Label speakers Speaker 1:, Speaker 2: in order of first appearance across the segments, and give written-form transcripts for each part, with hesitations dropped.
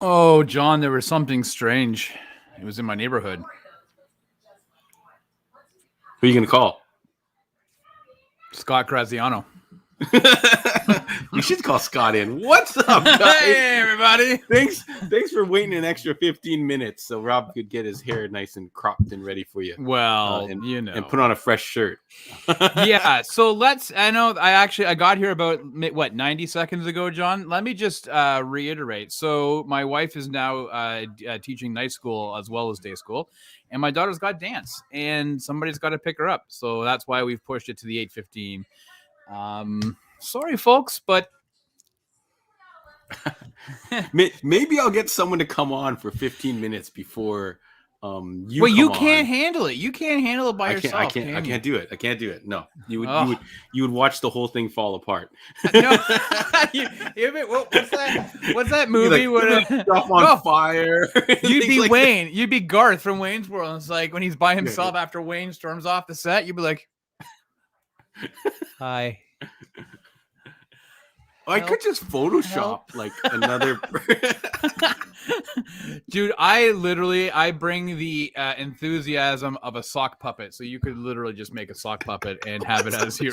Speaker 1: Oh, John, there was something strange. It was in my neighborhood.
Speaker 2: Who are you going to call?
Speaker 1: Scott Graziano.
Speaker 2: We should call Scott in. What's up, guys?
Speaker 1: Hey, everybody.
Speaker 2: Thanks for waiting an extra 15 minutes so Rob could get his hair nice and cropped and ready for you.
Speaker 1: Well,
Speaker 2: and put on a fresh shirt.
Speaker 1: Yeah, so I got here about 90 seconds ago, John. Let me just reiterate. So my wife is now teaching night school as well as day school, and my daughter's got dance, and somebody's got to pick her up. So that's why we've pushed it to the 8:15. Sorry, folks, but
Speaker 2: maybe I'll get someone to come on for 15 minutes before
Speaker 1: you can't handle it. You can't handle it by yourself.
Speaker 2: I can't do it. I can't do it. No, you would watch the whole thing fall apart.
Speaker 1: No, what's that movie?
Speaker 2: Stuff on fire.
Speaker 1: You'd be Wayne. That. You'd be Garth from Wayne's World. It's like when he's by himself after Wayne storms off the set. You'd be like, "Hi."
Speaker 2: I could just Photoshop like another.
Speaker 1: Dude, I bring the enthusiasm of a sock puppet, so you could literally just make a sock puppet and have it as your.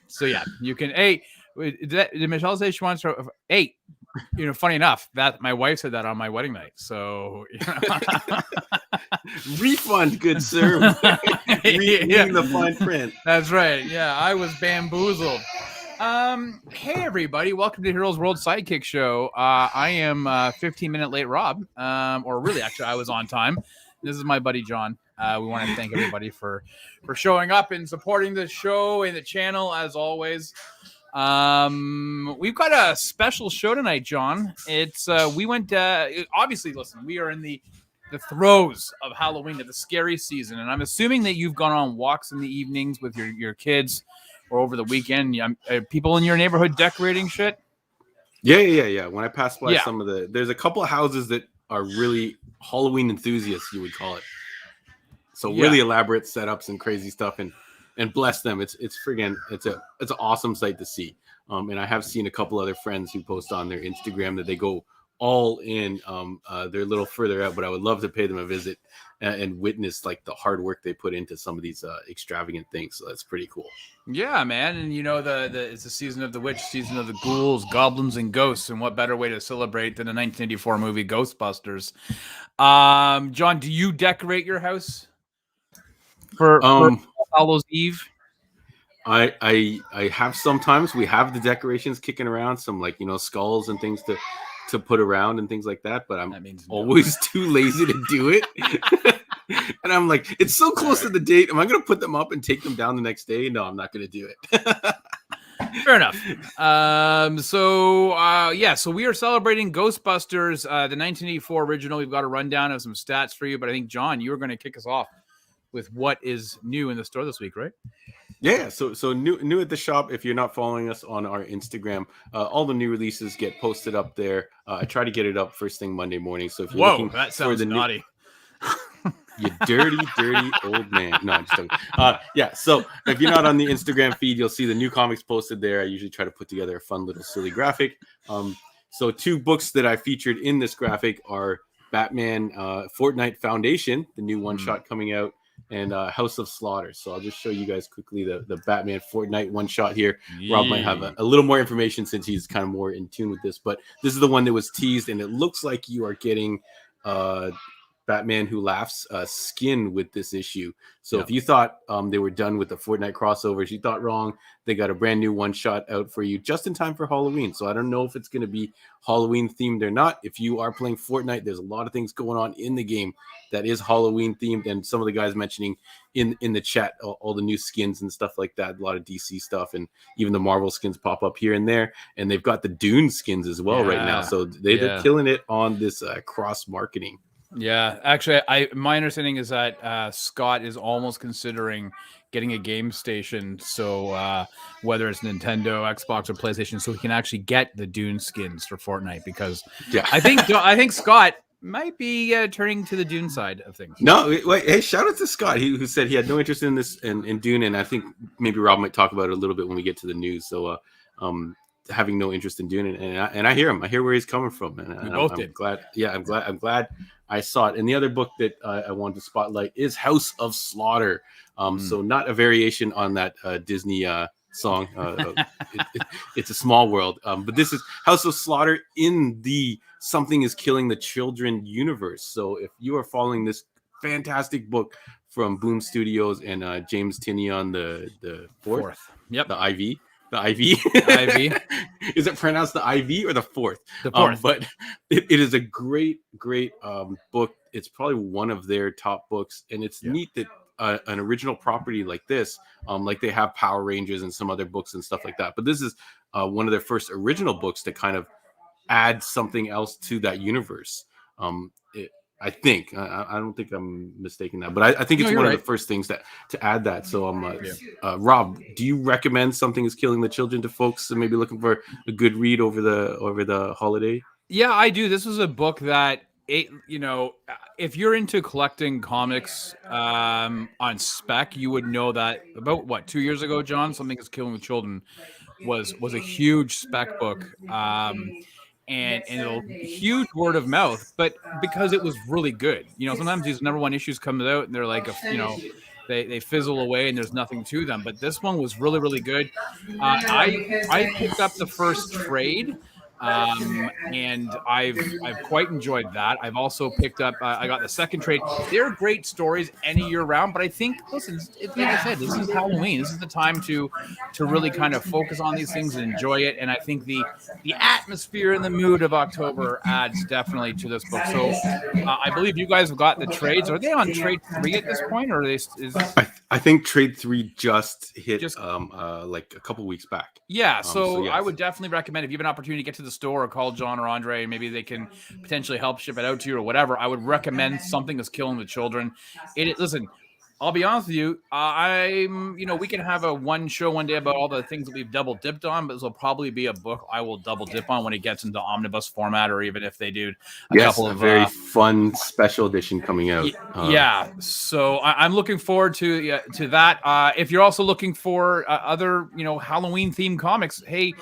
Speaker 1: So yeah, you can. Hey, did Michelle say she wants to? Hey, funny enough, that my wife said that on my wedding night. So
Speaker 2: refund, good sir. Reading the fine print.
Speaker 1: That's right. Yeah, I was bamboozled. Hey everybody, welcome to Heroes World Sidekick Show. I am 15-minute late, Rob. Or really, actually, I was on time. This is my buddy John. We want to thank everybody for showing up and supporting the show and the channel as always. We've got a special show tonight, John. It's we went obviously, listen, we are in the throes of Halloween, of the scary season, and I'm assuming that you've gone on walks in the evenings with your kids or over the weekend. People in your neighborhood decorating shit?
Speaker 2: Yeah. When I pass by there's a couple of houses that are really Halloween enthusiasts, you would call it. So really elaborate setups and crazy stuff, and bless them. It's an awesome sight to see. And I have seen a couple other friends who post on their Instagram that they go all in. They're a little further out, but I would love to pay them a visit and witness like the hard work they put into some of these extravagant things. So that's pretty cool.
Speaker 1: Yeah, man. And it's the season of the witch, season of the ghouls, goblins, and ghosts. And what better way to celebrate than a 1984 movie, Ghostbusters? John, do you decorate your house for Hallows Eve?
Speaker 2: I have sometimes. We have the decorations kicking around, some skulls and things to put around and things like that, but I'm always too lazy to do it. And I'm like, it's so close to the date. Am I going to put them up and take them down the next day? No, I'm not going to do it.
Speaker 1: Fair enough. So we are celebrating Ghostbusters, the 1984 original. We've got a rundown of some stats for you, but I think, John, you were going to kick us off with what is new in the store this week, right?
Speaker 2: Yeah, so new at the shop. If you're not following us on our Instagram, all the new releases get posted up there. I try to get it up first thing Monday morning. So if you're looking
Speaker 1: that sounds naughty.
Speaker 2: You dirty old man. No, I'm just joking. So if you're not on the Instagram feed, you'll see the new comics posted there. I usually try to put together a fun little silly graphic. So two books that I featured in this graphic are Batman Fortnite Foundation, the new one-shot coming out, and House of Slaughter. So I'll just show you guys quickly the Batman Fortnite one-shot here. Yeah. Rob might have a little more information since he's kind of more in tune with this, but this is the one that was teased, and it looks like you are getting Batman Who Laughs skin with this issue. So if you thought they were done with the Fortnite crossovers, you thought wrong. They got a brand new one-shot out for you just in time for Halloween. So I don't know if it's going to be Halloween themed or not. If you are playing Fortnite, there's a lot of things going on in the game that is Halloween themed, and some of the guys mentioning in the chat all the new skins and stuff like that, a lot of DC stuff, and even the Marvel skins pop up here and there. And they've got the Dune skins as well right now. So they're killing it on this cross marketing.
Speaker 1: Yeah, actually, my understanding is that Scott is almost considering getting a game station. So whether it's Nintendo, Xbox, or PlayStation, so he can actually get the Dune skins for Fortnite, because I think Scott might be turning to the Dune side of things.
Speaker 2: No, wait, hey, shout out to Scott, who said he had no interest in this in Dune, and I think maybe Rob might talk about it a little bit when we get to the news. So having no interest in doing it, and I hear him. I hear where he's coming from, and I'm glad. Yeah, I'm glad I saw it. And the other book that I wanted to spotlight is House of Slaughter. So not a variation on that Disney song. It's a Small World, but this is House of Slaughter in the Something is Killing the Children universe. So if you are following this fantastic book from Boom Studios and James Tinion, the fourth.
Speaker 1: Yep.
Speaker 2: The IV. Is it pronounced the IV or the fourth?
Speaker 1: The fourth.
Speaker 2: But it is a great book. It's probably one of their top books, and it's neat that an original property like this, like they have Power Rangers and some other books and stuff like that. But this is one of their first original books to kind of add something else to that universe. I think I don't think I'm mistaken that, but I think it's one of the first things to add that. So Rob, do you recommend Something is Killing the Children to folks and maybe looking for a good read over the holiday?
Speaker 1: Yeah, I do. This was a book that if you're into collecting comics on spec, you would know that about 2 years ago, John, Something is Killing the Children was a huge spec book. And a huge word of mouth, but because it was really good. Sometimes these number one issues come out and they're like, they fizzle away and there's nothing to them. But this one was really, really good. I picked up the first trade, and I've quite enjoyed that. I've also picked up, I got the second trade. They're great stories any year round, but I think, listen, like I said, this is Halloween. This is the time to really kind of focus on these things and enjoy it. And I think the atmosphere and the mood of October adds definitely to this book. So I believe you guys have got the trades. Are they on trade 3 at this point, or are they?
Speaker 2: I think trade 3 just hit like a couple weeks back.
Speaker 1: Yeah, so yes. I would definitely recommend, if you have an opportunity to get to the store or call John or Andre, and maybe they can potentially help ship it out to you or whatever, I would recommend Something is Killing the Children. Listen, I'll be honest with you, we can have a one day about all the things that we've double dipped on, but this will probably be a book I will double dip on when it gets into omnibus format, or even if they do a couple of
Speaker 2: very fun special edition coming out.
Speaker 1: So I'm looking forward to that. If you're also looking for other Halloween themed comics, hey,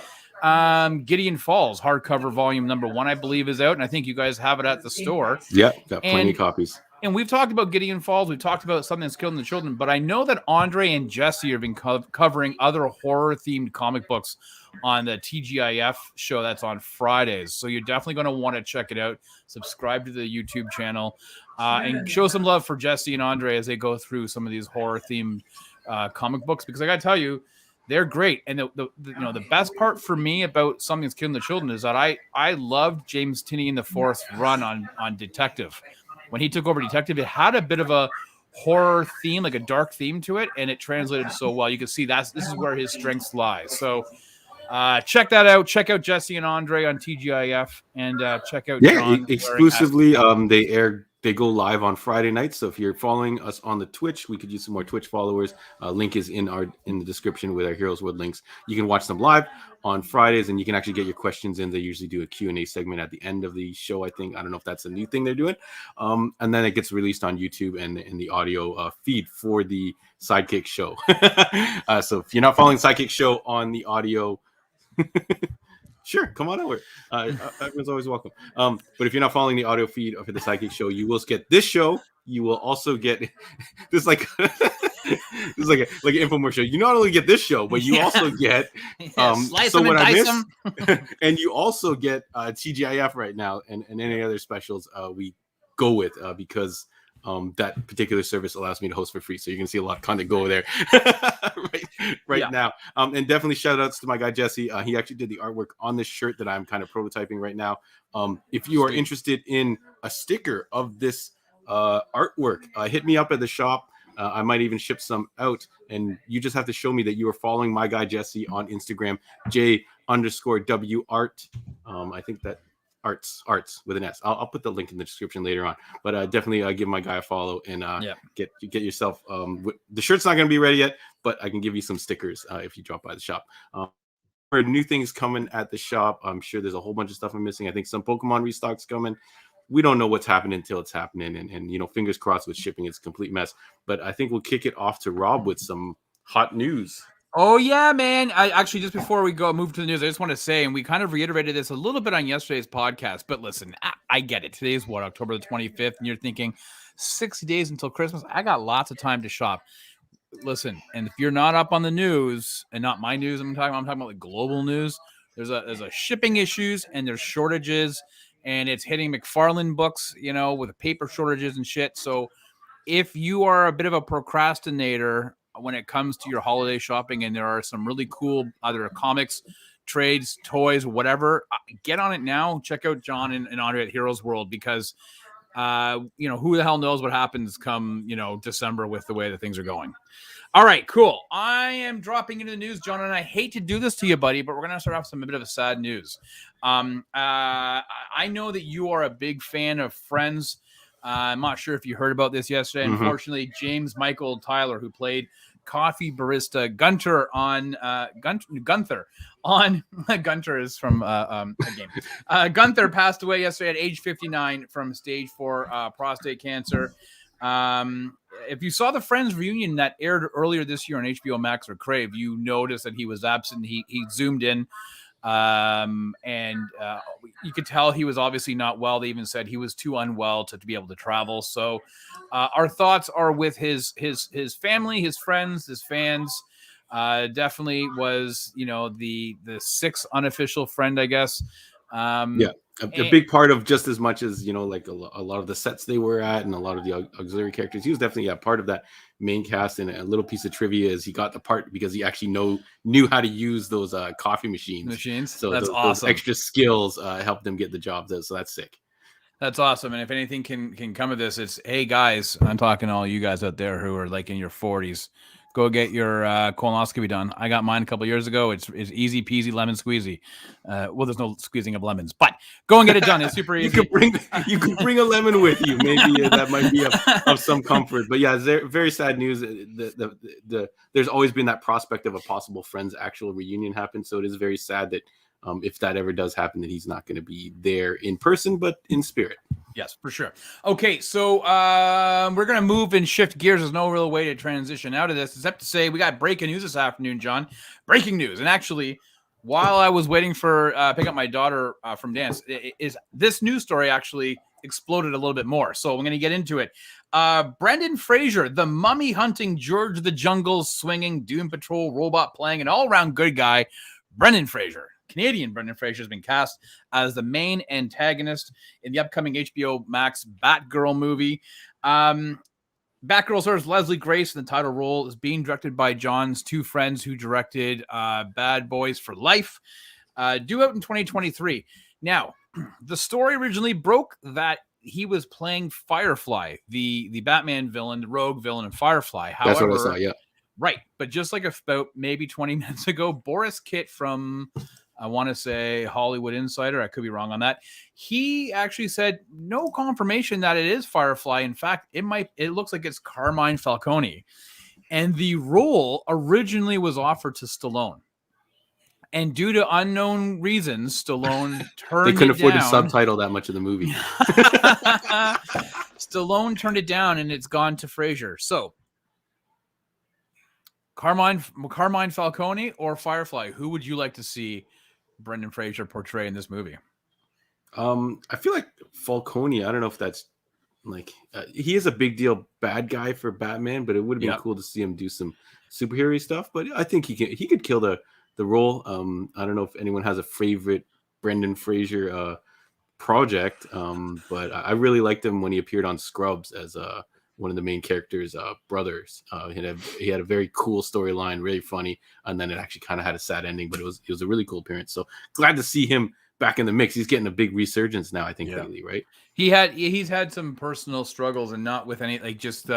Speaker 1: Gideon Falls hardcover volume number 1, I believe, is out, and I think you guys have it at the store.
Speaker 2: Yeah, got plenty of copies.
Speaker 1: And we've talked about Gideon Falls. We've talked about Something That's Killing the Children. But I know that Andre and Jesse have been covering other horror-themed comic books on the TGIF show that's on Fridays. So you're definitely going to want to check it out. Subscribe to the YouTube channel. And show some love for Jesse and Andre as they go through some of these horror-themed comic books. Because I got to tell you, they're great. And the best part for me about Something That's Killing the Children is that I loved James Tinian IV's run on Detective. When he took over Detective, it had a bit of a horror theme, like a dark theme to it, and it translated so well. You can see this is where his strengths lie. So check that out. Check out Jesse and Andre on TGIF, and check out John.
Speaker 2: Exclusively. They go live on Friday nights. So if you're following us on the Twitch, we could use some more Twitch followers. Link is in the description with our Heroes World links. You can watch them live on Fridays, and you can actually get your questions in. They usually do a Q&A segment at the end of the show, I think. I don't know if that's a new thing they're doing. And then it gets released on YouTube and in the audio feed for the Sidekick show. So if you're not following Sidekick show on the audio, sure, come on over. Everyone's always welcome. But if you're not following the audio feed for the Sidekick show, you will get this show. You will also get this like an infomercial. You not only get this show, but you also get
Speaker 1: So What I Miss,
Speaker 2: and you also get TGIF right now and any other specials we go with because that particular service allows me to host for free. So you can see a lot of content go there right now. And definitely shout outs to my guy, Jesse. He actually did the artwork on this shirt that I'm kind of prototyping right now. If you are interested in a sticker of this artwork, hit me up at the shop. I might even ship some out, and you just have to show me that you are following my guy, Jesse, on Instagram, J_WArt. I think that arts with an S. I'll put the link in the description later on, but definitely give my guy a follow and get yourself. The shirt's not going to be ready yet, but I can give you some stickers if you drop by the shop. For new things coming at the shop, I'm sure there's a whole bunch of stuff I'm missing. I think some Pokemon restocks coming. We don't know what's happening until it's happening, and fingers crossed with shipping, it's a complete mess. But I think we'll kick it off to Rob with some hot news.
Speaker 1: Oh yeah, man. I actually, just before we move to the news, I just want to say, and we kind of reiterated this a little bit on yesterday's podcast, but listen, I get it. Today's what, October the 25th, and you're thinking 60 days until Christmas. I got lots of time to shop. Listen, and if you're not up on the news, and not my news, I'm talking about like global news. There's a shipping issues and there's shortages, and it's hitting McFarlane books, with paper shortages and shit. So if you are a bit of a procrastinator when it comes to your holiday shopping, and there are some really cool either comics, trades, toys, whatever, get on it now. Check out John and Andre at Heroes World, because who the hell knows what happens come December with the way that things are going. All right, cool. I am dropping into the news, John, and I hate to do this to you, buddy, but we're going to start off a bit of a sad news. I know that you are a big fan of Friends. I'm not sure if you heard about this yesterday.
Speaker 2: Mm-hmm.
Speaker 1: Unfortunately, James Michael Tyler, who played coffee barista Gunther on Gunther is from a game. Gunther passed away yesterday at age 59 from stage 4 prostate cancer. If you saw the Friends reunion that aired earlier this year on HBO Max or Crave, you noticed that he was absent. He zoomed in, and you could tell he was obviously not well. They even said he was too unwell to be able to travel. So our thoughts are with his family, his friends, his fans. Definitely was, the sixth unofficial friend, I guess.
Speaker 2: A big part of, just as much as, like a lot of the sets they were at and a lot of the auxiliary characters. He was definitely part of that main cast. And a little piece of trivia is he got the part because he actually knew how to use those coffee machines. So
Speaker 1: that's
Speaker 2: those
Speaker 1: awesome.
Speaker 2: extra skills helped them get the job done. So that's sick.
Speaker 1: That's awesome. And if anything can come of this, it's, hey guys, I'm talking to all you guys out there who are like in your 40s. Go get your colonoscopy done. I got mine a couple years ago. It's easy peasy lemon squeezy. Well, there's no squeezing of lemons, but go and get it done. It's super easy.
Speaker 2: You could bring a lemon with you. Maybe that might be of some comfort. But yeah, very sad news. There's always been that prospect of a possible Friends actual reunion happen. So it is very sad that if that ever does happen, that he's not going to be there in person, but in spirit.
Speaker 1: Yes, for sure. Okay, so we're going to move and shift gears. There's no real way to transition out of this, except to say we got breaking news this afternoon, John. Breaking news. And actually, while I was waiting for pick up my daughter from dance, is this news story actually exploded a little bit more. So I'm going to get into it. Brendan Fraser, the mummy hunting, George the Jungle swinging, Doom Patrol robot playing, an all-around good guy, Brendan Fraser. Canadian Brendan Fraser has been cast as the main antagonist in the upcoming HBO Max Batgirl movie. Batgirl stars Leslie Grace in the title role, is being directed by John's two friends who directed Bad Boys for Life, due out in 2023. Now, the story originally broke that he was playing Firefly, the Batman villain, the rogue villain in Firefly. However,
Speaker 2: that's what I saw, yeah.
Speaker 1: Right, but just like about maybe 20 minutes ago, Boris Kitt from, I want to say, Hollywood Insider, I could be wrong on that, he actually said no confirmation that it is Firefly. In fact, it looks like it's Carmine Falcone. And the role originally was offered to Stallone. And due to unknown reasons, Stallone turned it down. They couldn't afford to
Speaker 2: subtitle that much of the movie.
Speaker 1: Stallone turned it down, and it's gone to Fraser. So, Carmine Falcone or Firefly, who would you like to see Brendan Fraser portray in this movie?
Speaker 2: I feel like Falcone. I don't know if that's like he is a big deal bad guy for Batman, but it would have been cool to see him do some superhero stuff. But I think he could kill the role. I don't know if anyone has a favorite Brendan Fraser project, but I really liked him when he appeared on Scrubs as one of the main characters' brothers. He had a very cool storyline, really funny, and then it actually kind of had a sad ending, but it was a really cool appearance. So glad to see him back in the mix. He's getting a big resurgence now, I think, lately, right?
Speaker 1: He's had some personal struggles, and not with any, like, just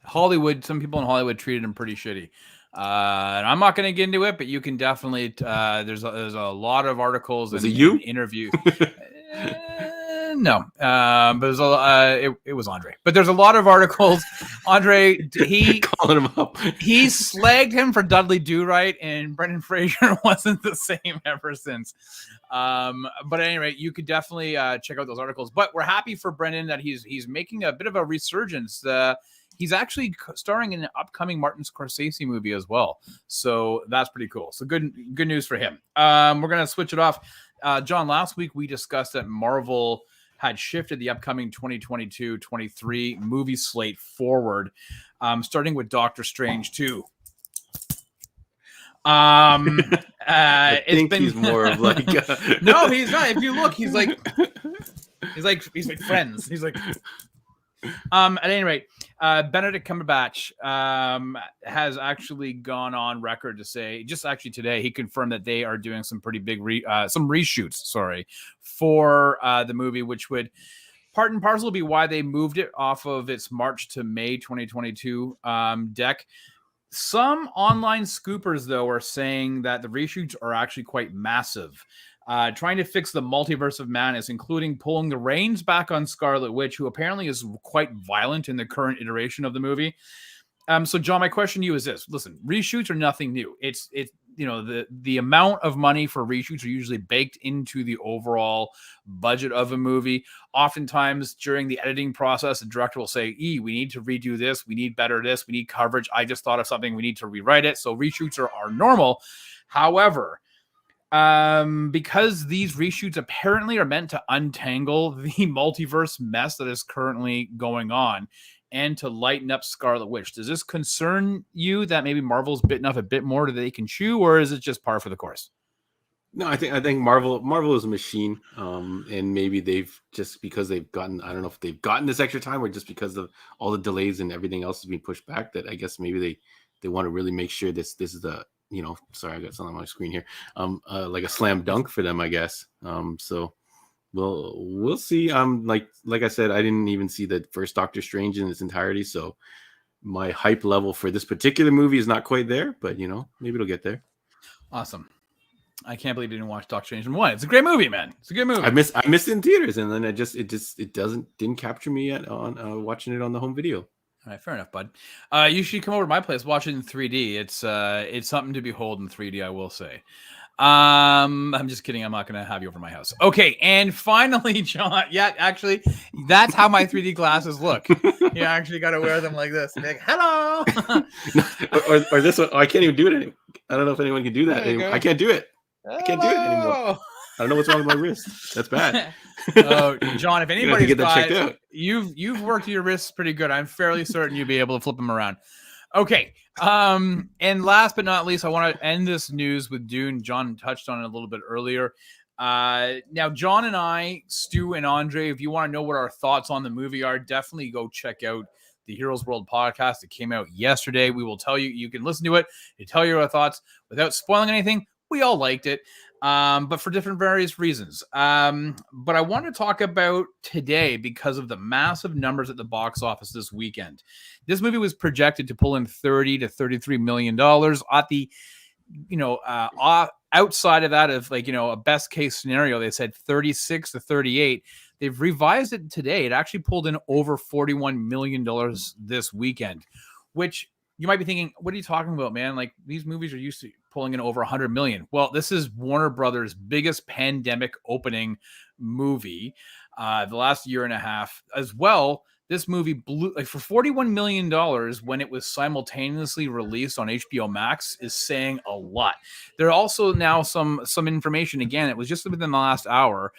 Speaker 1: Hollywood. Some people in Hollywood treated him pretty shitty. And I'm not going to get into it, but you can definitely. There's a lot of articles and interviews. No, but it was Andre. But there's a lot of articles. Andre, he
Speaker 2: calling him up.
Speaker 1: He slagged him for Dudley Do-Right, and Brendan Fraser wasn't the same ever since. But at any rate, you could definitely check out those articles. But we're happy for Brendan that he's making a bit of a resurgence. he's actually starring in an upcoming Martin Scorsese movie as well. So that's pretty cool. So good news for him. We're going to switch it off. John, last week we discussed that Marvel had shifted the upcoming 2022-23 movie slate forward, starting with Doctor Strange 2.
Speaker 2: I think he's more of like
Speaker 1: no, he's not. If you look, he's like friends. He's like at any rate, Benedict Cumberbatch has actually gone on record to say, just actually today, he confirmed that they are doing some pretty big reshoots, for the movie, which would part and parcel be why they moved it off of its March to May 2022 deck. Some online scoopers, though, are saying that the reshoots are actually quite massive. Trying to fix the multiverse of madness, including pulling the reins back on Scarlet Witch, who apparently is quite violent in the current iteration of the movie. So, John, my question to you is this. Listen, reshoots are nothing new. It's the amount of money for reshoots are usually baked into the overall budget of a movie. Oftentimes during the editing process, the director will say, we need to redo this. We need better this. We need coverage. I just thought of something. We need to rewrite it. So reshoots are normal. However, because these reshoots apparently are meant to untangle the multiverse mess that is currently going on and to lighten up Scarlet Witch, does this concern you that maybe Marvel's bitten off a bit more that they can chew, or is it just par for the course?
Speaker 2: No, I think Marvel is a machine, and maybe they've just because they've gotten, I don't know if they've gotten this extra time or just because of all the delays and everything else is being pushed back, that I guess maybe they want to really make sure this is the, sorry, I got something on my screen here, like a slam dunk for them, I guess. So we'll see. Like I said, I didn't even see the first Doctor Strange in its entirety, so my hype level for this particular movie is not quite there, but maybe it'll get there.
Speaker 1: Awesome. I can't believe you didn't watch Doctor Strange 1. It's a great movie, man. It's a good movie.
Speaker 2: I missed it in theaters, and then it didn't capture me yet on watching it on the home video.
Speaker 1: All right, fair enough, bud. You should come over to my place, watch it in 3D. It's something to behold in 3D, I will say. I'm just kidding. I'm not going to have you over to my house. Okay, and finally, John. Yeah, actually, that's how my 3D glasses look. You actually got to wear them like this. Like, hello.
Speaker 2: or this one. Oh, I can't even do it anymore. I don't know if anyone can do that anymore. I can't do it. I can't do it anymore. I don't know what's wrong with my wrist. That's bad.
Speaker 1: Oh, John, if anybody's
Speaker 2: get that checked out.
Speaker 1: You've worked your wrists pretty good. I'm fairly certain you'll be able to flip them around. Okay. And last but not least, I want to end this news with Dune. John touched on it a little bit earlier. Now, John and I, Stu and Andre, if you want to know what our thoughts on the movie are, definitely go check out the Heroes World podcast. It came out yesterday. We will tell you, you can listen to it and tell you our thoughts without spoiling anything. We all liked it, but for different various reasons. But I want to talk about today because of the massive numbers at the box office this weekend. This movie was projected to pull in $30 to $33 million at the, outside of that of a best case scenario, they said 36 to 38. They've revised it today. It actually pulled in over $41 million this weekend, which you might be thinking, what are you talking about, man? Like, these movies are used to pulling in over 100 million. Well, this is Warner Brothers' biggest pandemic opening movie the last year and a half as well. This movie blew for $41 million when it was simultaneously released on HBO Max is saying a lot. There are also now some information. Again, it was just within the last hour.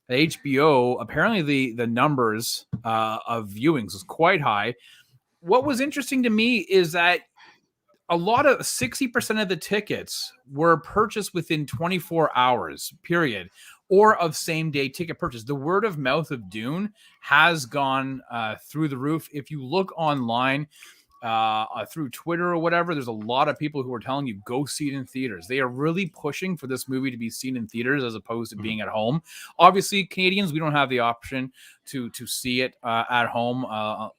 Speaker 1: At HBO, apparently the numbers of viewings was quite high. What was interesting to me is that a lot of 60% of the tickets were purchased within 24 hours, period, or of same day ticket purchase. The word of mouth of Dune has gone through the roof. If you look online through Twitter or whatever, there's a lot of people who are telling you go see it in theaters. They are really pushing for this movie to be seen in theaters as opposed to being at home. Obviously, Canadians, we don't have the option to see it at home,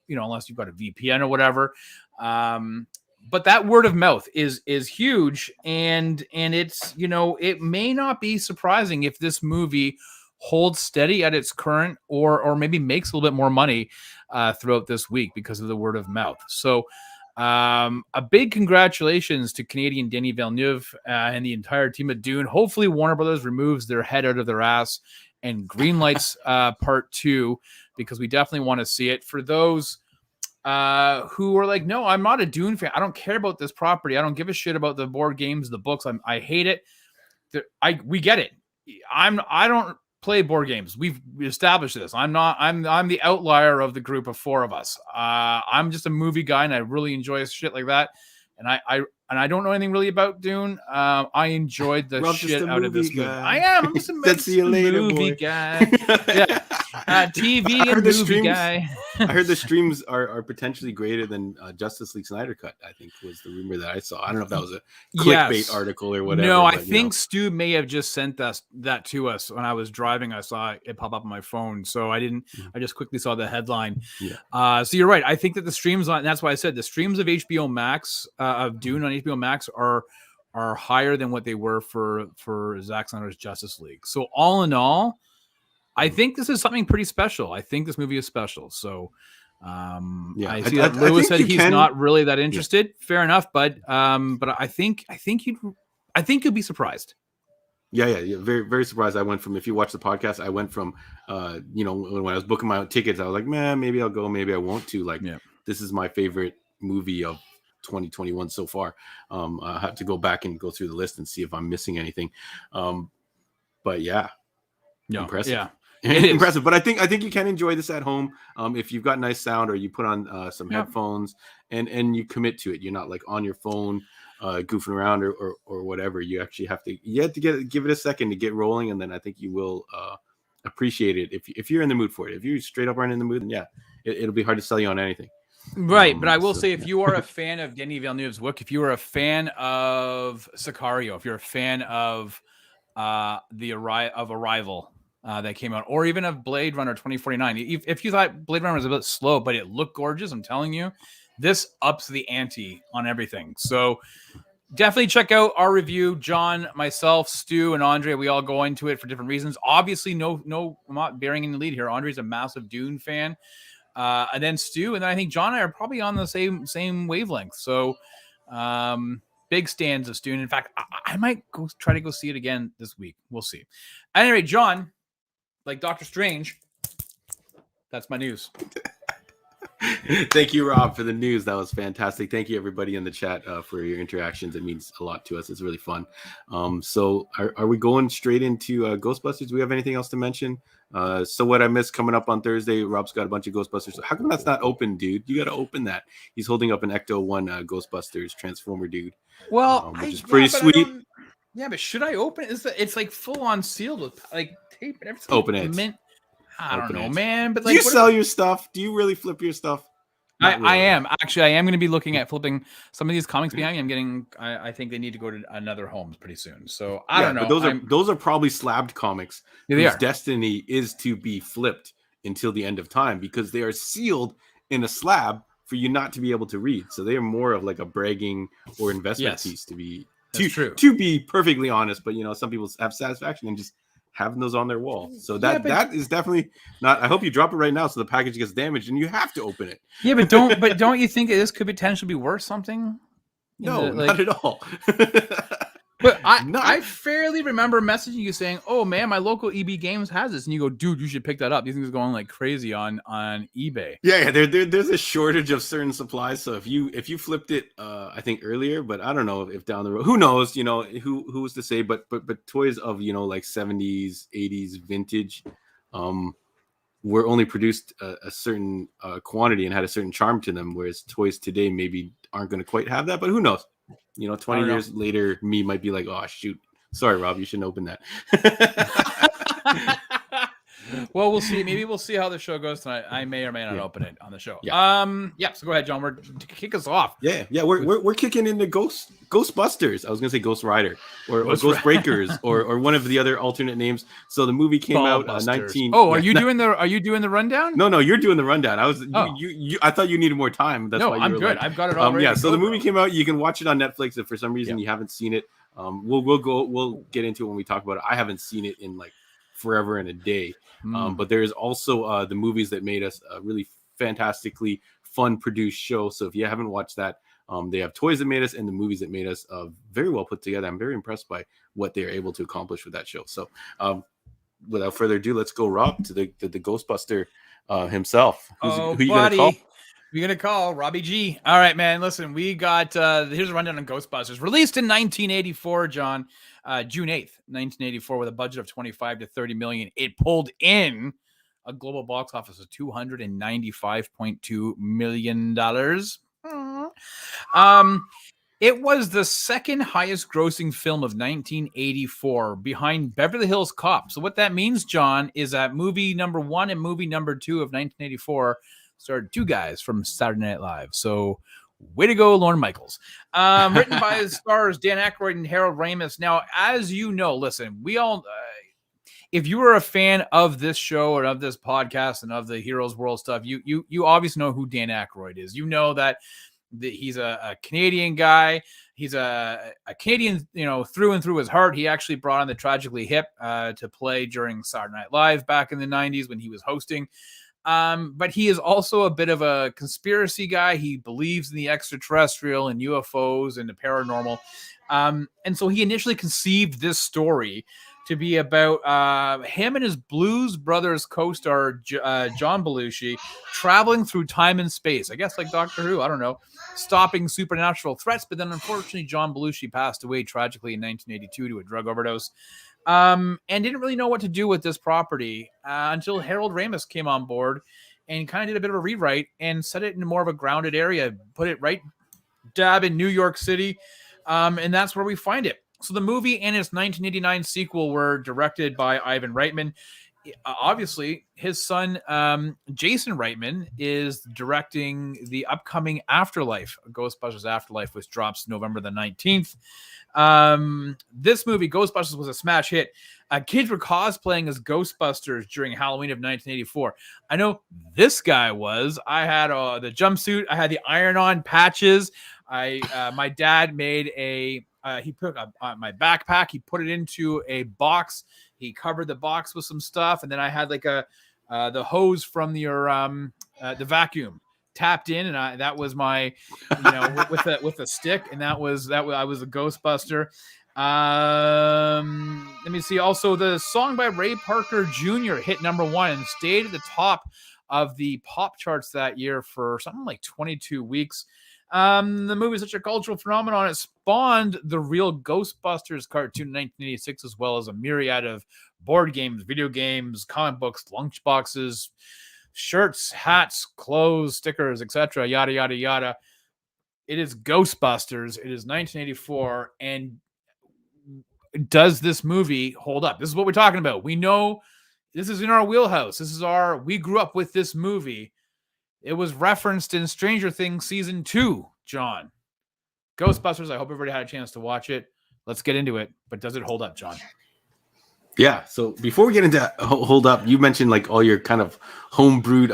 Speaker 1: unless you've got a VPN or whatever. But that word of mouth is huge, and it's it may not be surprising if this movie holds steady at its current or maybe makes a little bit more money throughout this week because of the word of mouth. So a big congratulations to Canadian Denis Villeneuve and the entire team at Dune. Hopefully Warner Brothers removes their head out of their ass and greenlights part 2, because we definitely want to see it. For those who were like, no, I'm not a Dune fan. I don't care about this property. I don't give a shit about the board games, the books. I hate it. We get it. I don't play board games. We've established this. I'm the outlier of the group of four of us. I'm just a movie guy, and I really enjoy shit like that. And I don't know anything really about Dune. I enjoyed the shit out of this movie. I'm just a movie guy. Yeah. TV and movie guy.
Speaker 2: I heard the streams are potentially greater than Justice League Snyder Cut, I think was the rumor that I saw. I don't know if that was a clickbait article or whatever.
Speaker 1: No, I think Stu may have just sent that to us when I was driving. I saw it pop up on my phone. So I just quickly saw the headline.
Speaker 2: Yeah.
Speaker 1: So you're right. I think that the streams on, and that's why I said the streams of HBO Max, of Dune on HBO Max are higher than what they were for Zack Snyder's Justice League. So all in all, I think this is something pretty special. I think this movie is special. So I see that Lewis said he's not really that interested. Yeah. Fair enough, but I think you'd be surprised.
Speaker 2: Yeah. Very, very surprised. I went from, if you watch the podcast, I went from when I was booking my own tickets, I was like, man, maybe I'll go, maybe I won't to. Like, This is my favorite movie of 2021 so far. I have to go back and go through the list and see if I'm missing anything. But impressive.
Speaker 1: Yeah.
Speaker 2: Impressive, but I think you can enjoy this at home if you've got nice sound, or you put on some headphones and you commit to it. You're not like on your phone goofing around or whatever. You actually have to give it a second to get rolling, and then I think you will appreciate it if you're in the mood for it. If you straight up aren't in the mood, then it'll be hard to sell you on anything.
Speaker 1: Right, but I will say, if you are a fan of Denis Villeneuve's work, if you are a fan of Sicario, if you're a fan of Arrival. That came out, or even of Blade Runner 2049. If you thought Blade Runner was a bit slow, but it looked gorgeous, I'm telling you, this ups the ante on everything. So definitely check out our review. John, myself, Stu, and Andre, we all go into it for different reasons. Obviously, no, I'm not bearing in the lead here. Andre's a massive Dune fan, and then Stu, and then I think John and I are probably on the same wavelength. So big stands of Dune. In fact, I might try to go see it again this week. We'll see. Anyway, John, like Doctor Strange, that's my news.
Speaker 2: Thank you, Rob, for the news. That was fantastic. Thank you, everybody in the chat, for your interactions. It means a lot to us. It's really fun. So are we going straight into Ghostbusters? Do we have anything else to mention? So what I missed coming up on Thursday, Rob's got a bunch of Ghostbusters. How come that's not open, dude? You got to open that. He's holding up an Ecto-1 Ghostbusters Transformer dude.
Speaker 1: Well,
Speaker 2: which is pretty sweet.
Speaker 1: Yeah, but should I open it? It's like full on sealed with like tape and everything.
Speaker 2: Open it.
Speaker 1: I don't know, man. But like,
Speaker 2: do you sell your stuff? Do you really flip your stuff?
Speaker 1: I am actually. I am going to be looking at flipping some of these comics behind me. I think they need to go to another homes pretty soon. So I don't know.
Speaker 2: But those are probably slabbed comics.
Speaker 1: Yeah,
Speaker 2: whose destiny is to be flipped until the end of time, because they are sealed in a slab for you not to be able to read. So they are more of like a bragging or investment piece to be. To be perfectly honest, but some people have satisfaction in just having those on their wall. So that is definitely not. I hope you drop it right now so the package gets damaged and you have to open it.
Speaker 1: Yeah, but don't you think that this could potentially be worth something?
Speaker 2: No, not at all.
Speaker 1: But I fairly remember messaging you saying, "Oh man, my local EB Games has this," and you go, "Dude, you should pick that up. These things are going like crazy on eBay."
Speaker 2: Yeah, there's a shortage of certain supplies. So if you flipped it, I think earlier, but I don't know if down the road, who knows? Who was to say? But toys of like 70s, 80s vintage, were only produced a certain quantity and had a certain charm to them, whereas toys today maybe aren't going to quite have that. But who knows? 20 years later, me might be like, oh, shoot. Sorry, Rob, you shouldn't open that.
Speaker 1: Well, we'll see. Maybe we'll see how the show goes tonight. I may or may not open it on the show. So go ahead, John. We're kick us off.
Speaker 2: Yeah. We're kicking into Ghostbusters. I was gonna say Ghost Rider or Ghost Breakers or one of the other alternate names. So the movie came out 19.
Speaker 1: Oh, are you doing the rundown?
Speaker 2: No, you're doing the rundown. I thought you needed more time. That's why
Speaker 1: I'm good. I've got it all ready.
Speaker 2: So the movie came out. You can watch it on Netflix if for some reason you haven't seen it. We'll get into it when we talk about it. I haven't seen it in like forever and a day. But there is also the movies that made us a really fantastically fun produced show. So if you haven't watched that, they have toys that made us and the movies that made us very well put together. I'm very impressed by what they are able to accomplish with that show. So without further ado, let's go, Rob, to the Ghostbuster himself.
Speaker 1: Who you gonna call? We're gonna call Robbie G. All right, man. Listen, we got here's a rundown on Ghostbusters. Released in 1984, John, June 8th, 1984, with a budget of 25 to 30 million. It pulled in a global box office of $295.2 million. It was the second highest grossing film of 1984 behind Beverly Hills Cop. So what that means, John, is that movie number 1 and movie number 2 of 1984 starred two guys from Saturday Night Live. So way to go, Lorne Michaels. Written by the stars Dan Aykroyd and Harold Ramis. Now, as you know, listen, we all... if you were a fan of this show or of this podcast and of the Heroes World stuff, you obviously know who Dan Aykroyd is. You know that he's a Canadian guy. He's a Canadian, through and through his heart. He actually brought on the Tragically Hip to play during Saturday Night Live back in the 90s when he was hosting. But he is also a bit of a conspiracy guy. He believes in the extraterrestrial and UFOs and the paranormal. And so he initially conceived this story to be about him and his Blues Brothers co-star John Belushi traveling through time and space. I guess like Doctor Who, I don't know, stopping supernatural threats. But then unfortunately, John Belushi passed away tragically in 1982 to a drug overdose. And didn't really know what to do with this property until Harold Ramis came on board and kind of did a bit of a rewrite and set it in more of a grounded area, put it right dab in New York City. And that's where we find it. So the movie and its 1989 sequel were directed by Ivan Reitman. Obviously, his son, Jason Reitman, is directing the upcoming Afterlife, Ghostbusters Afterlife, which drops November the 19th. This movie, Ghostbusters, was a smash hit. Kids were cosplaying as Ghostbusters during Halloween of 1984. I know this guy was. I had the jumpsuit. I had the iron-on patches. My dad made he put my backpack. He put it into a box. He covered the box with some stuff, and then I had like the hose from the vacuum tapped in, and that was my, with a stick, and that was I was a Ghostbuster. Let me see. Also, the song by Ray Parker Jr. hit #1 and stayed at the top of the pop charts that year for something like 22 weeks. The movie is such a cultural phenomenon. It spawned the real Ghostbusters cartoon in 1986, as well as a myriad of board games, video games, comic books, lunchboxes, shirts, hats, clothes, stickers, etc. Yada, yada, yada. It is Ghostbusters. It is 1984. And does this movie hold up? This is what we're talking about. We know this is in our wheelhouse. We grew up with this movie. It was referenced in Stranger Things Season 2, John. Ghostbusters, I hope everybody had a chance to watch it. Let's get into it. But does it hold up, John?
Speaker 2: Yeah. So before we get into hold up, you mentioned like all your kind of homebrewed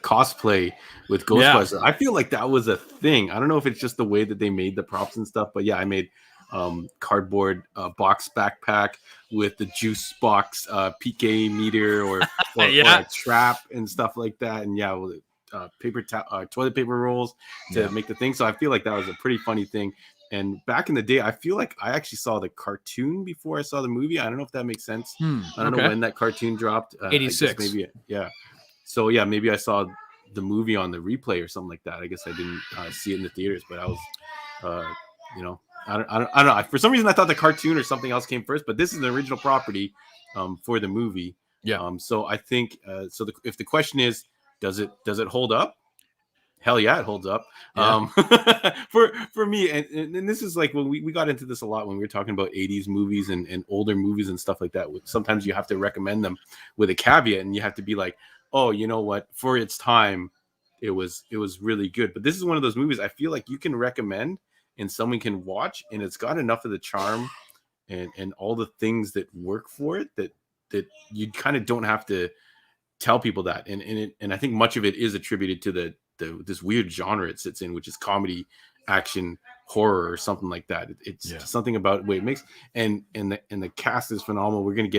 Speaker 2: cosplay with Ghostbusters. Yeah. I feel like that was a thing. I don't know if it's just the way that they made the props and stuff, but yeah, I made cardboard box backpack with the juice box PK meter or a trap and stuff like that. And yeah, toilet paper rolls to make the thing. So I feel like that was a pretty funny thing. And back in the day, I feel like I actually saw the cartoon before I saw the movie. I don't know if that makes sense. I don't know when that cartoon dropped.
Speaker 1: 86.
Speaker 2: Maybe, yeah. So yeah, maybe I saw the movie on the replay or something like that. I guess I didn't see it in the theaters, but I was, I don't know. For some reason, I thought the cartoon or something else came first, but this is the original property for the movie.
Speaker 1: Yeah.
Speaker 2: So I think if the question is, does it hold up? Hell yeah, it holds up. Yeah. For me, and this is like when we got into this a lot when we were talking about 80s movies and older movies and stuff like that. Sometimes you have to recommend them with a caveat, and you have to be like, oh, you know what? For its time, it was really good. But this is one of those movies I feel like you can recommend and someone can watch, and it's got enough of the charm and all the things that work for it that you kind of don't have to tell people that. And I think much of it is attributed to this weird genre it sits in, which is comedy, action, horror, or something like that. It's something about the way it makes, and the cast is phenomenal. We're gonna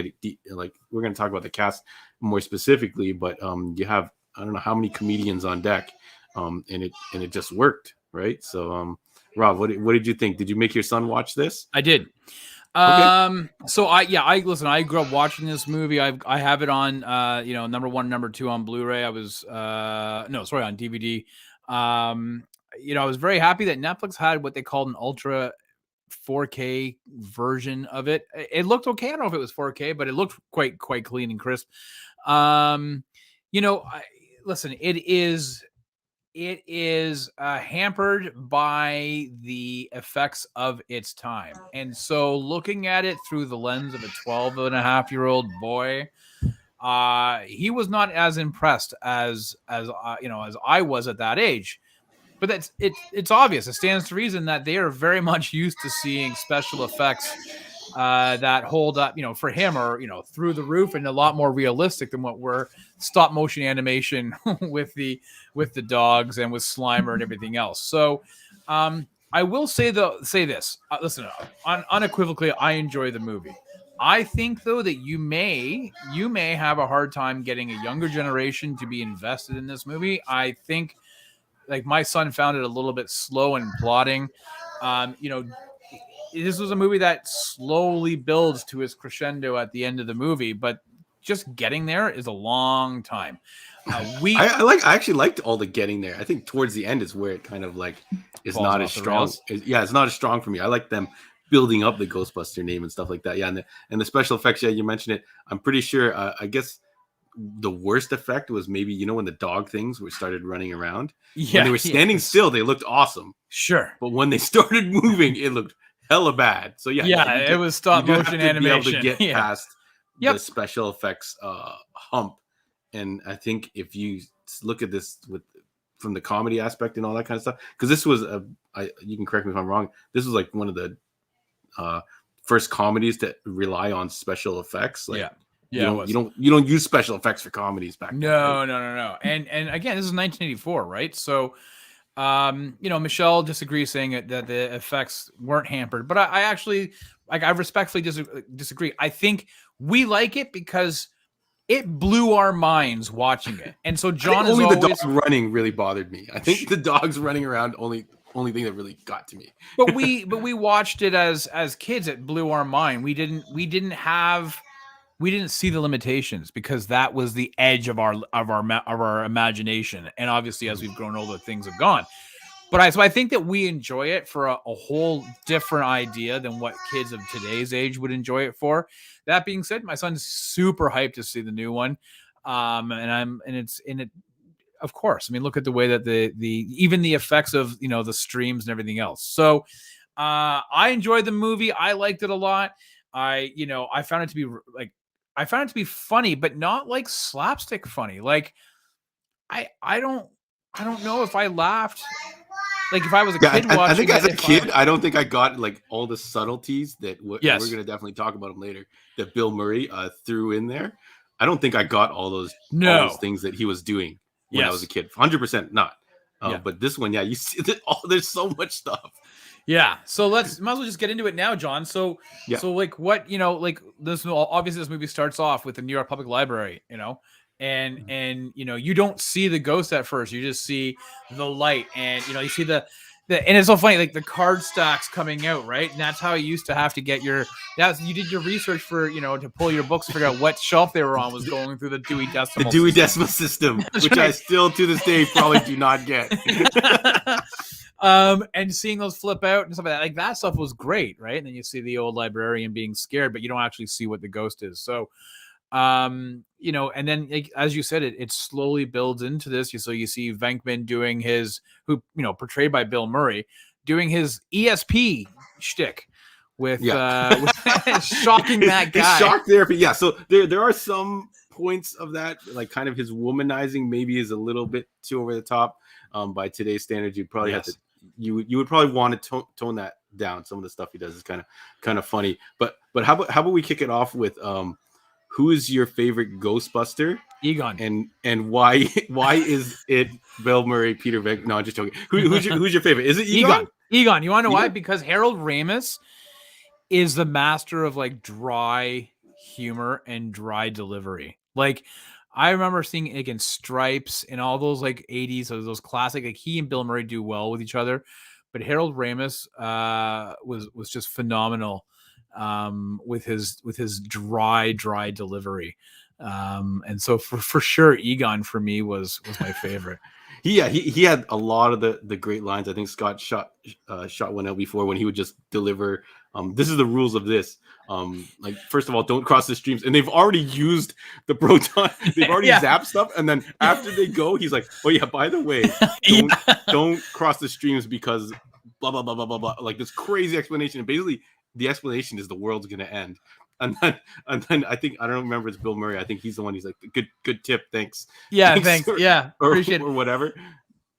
Speaker 2: we're gonna talk about the cast more specifically, but you have I don't know how many comedians on deck, and it just worked, right? So Rob, what did you think? Did you make your son watch this?
Speaker 1: I did. Okay. So I grew up watching this movie. I have it on #1, #2 on Blu-ray. I was on DVD. I was very happy that Netflix had what they called an ultra 4K version of it. It looked okay. I don't know if it was 4K, but it looked quite clean and crisp. Listen, it is hampered by the effects of its time. And so looking at it through the lens of a 12-and-a-half-year-old boy, he was not as impressed as I was at that age. But it's obvious. It stands to reason that they are very much used to seeing special effects that hold up, for him, or through the roof, and a lot more realistic than what were stop motion animation with the dogs and with Slimer and everything else. So I will say this. Listen, unequivocally, I enjoy the movie. I think though that you may have a hard time getting a younger generation to be invested in this movie. I think, like, my son found it a little bit slow and plodding. This was a movie that slowly builds to its crescendo at the end of the movie, but just getting there is a long time.
Speaker 2: I actually liked all the getting there. I think towards the end is where it kind of like is not as strong. It's not as strong for me. I like them building up the Ghostbuster name and stuff like that. Yeah, and the special effects. Yeah, you mentioned it. I'm pretty sure. I guess the worst effect was maybe when the dog things started running around. Yeah, when they were standing still, they looked awesome.
Speaker 1: Sure,
Speaker 2: but when they started moving, it looked hella bad. So
Speaker 1: it was stop motion animation. Be able
Speaker 2: to get past the special effects hump. And I think if you look at this from the comedy aspect and all that kind of stuff, because this was you can correct me if I'm wrong, this was like one of the first comedies that rely on special effects. Like, you don't use special effects for comedies back then.
Speaker 1: No. And again, this is 1984, right? So Michelle disagrees, saying that the effects weren't hampered, but I actually, I respectfully disagree. I think we like it because it blew our minds watching it. And so John is
Speaker 2: only the dog running really bothered me. I think the dogs running around only thing that really got to me.
Speaker 1: but we watched it as kids. It blew our mind. We didn't see the limitations because that was the edge of our imagination. And obviously, as we've grown older, things have gone. But I think that we enjoy it for a whole different idea than what kids of today's age would enjoy it for. That being said, my son's super hyped to see the new one. Of course. I mean, look at the way that even the effects of, the streams and everything else. So I enjoyed the movie. I liked it a lot. I found it to be funny, but not like slapstick funny. Like I don't know if I laughed. Like if I was a kid watching,
Speaker 2: I think as a kid, I don't think I got like all the subtleties that we're going to definitely talk about them later. That Bill Murray threw in there. I don't think I got all those things that he was doing when I was a kid. 100% not. But this one, you see that there's so much stuff.
Speaker 1: Yeah. So might as well just get into it now, John. So like what, this movie starts off with the New York Public Library, and you don't see the ghost at first. You just see the light, and you see the and it's so funny, like the card stacks coming out, right? And that's how you used to have to get you did your research for to pull your books to figure out what shelf they were on, was going through the Dewey Decimal
Speaker 2: System, which I still to this day probably do not get.
Speaker 1: And seeing those flip out and stuff like that, like that stuff was great, right? And then you see the old librarian being scared, but you don't actually see what the ghost is. So and then as you said, it slowly builds into this. So you see Venkman doing portrayed by Bill Murray, doing his ESP shtick with shocking that guy.
Speaker 2: Shock therapy. Yeah. So there are some points of that, like kind of his womanizing maybe is a little bit too over the top. By today's standards, you'd probably have to. You would probably want to tone that down. Some of the stuff he does is kind of funny. But how about we kick it off with who is your favorite Ghostbuster?
Speaker 1: Egon.
Speaker 2: And why is it Bill Murray, Peter Venkman? No, I'm just joking. Who's your favorite? Is it Egon?
Speaker 1: Egon. You want to know why? Because Harold Ramis is the master of like dry humor and dry delivery. Like I remember seeing again Stripes and all those like 80s, those classic. Like he and Bill Murray do well with each other, but Harold Ramis was just phenomenal with his dry delivery. And so for sure, Egon for me was my favorite.
Speaker 2: He had a lot of the great lines. I think Scott shot one out before when he would just deliver. This is the rules of this. Like, first of all, don't cross the streams, and they've already used the proton. They've already zapped stuff, and then after they go, he's like, "Oh yeah, by the way, don't cross the streams because blah blah blah blah blah blah." Like this crazy explanation. And basically, the explanation is the world's gonna end. And then I think I don't remember it's Bill Murray. I think he's the one. He's like, good tip, thanks.
Speaker 1: Yeah, thanks. Yeah, appreciate it
Speaker 2: or whatever.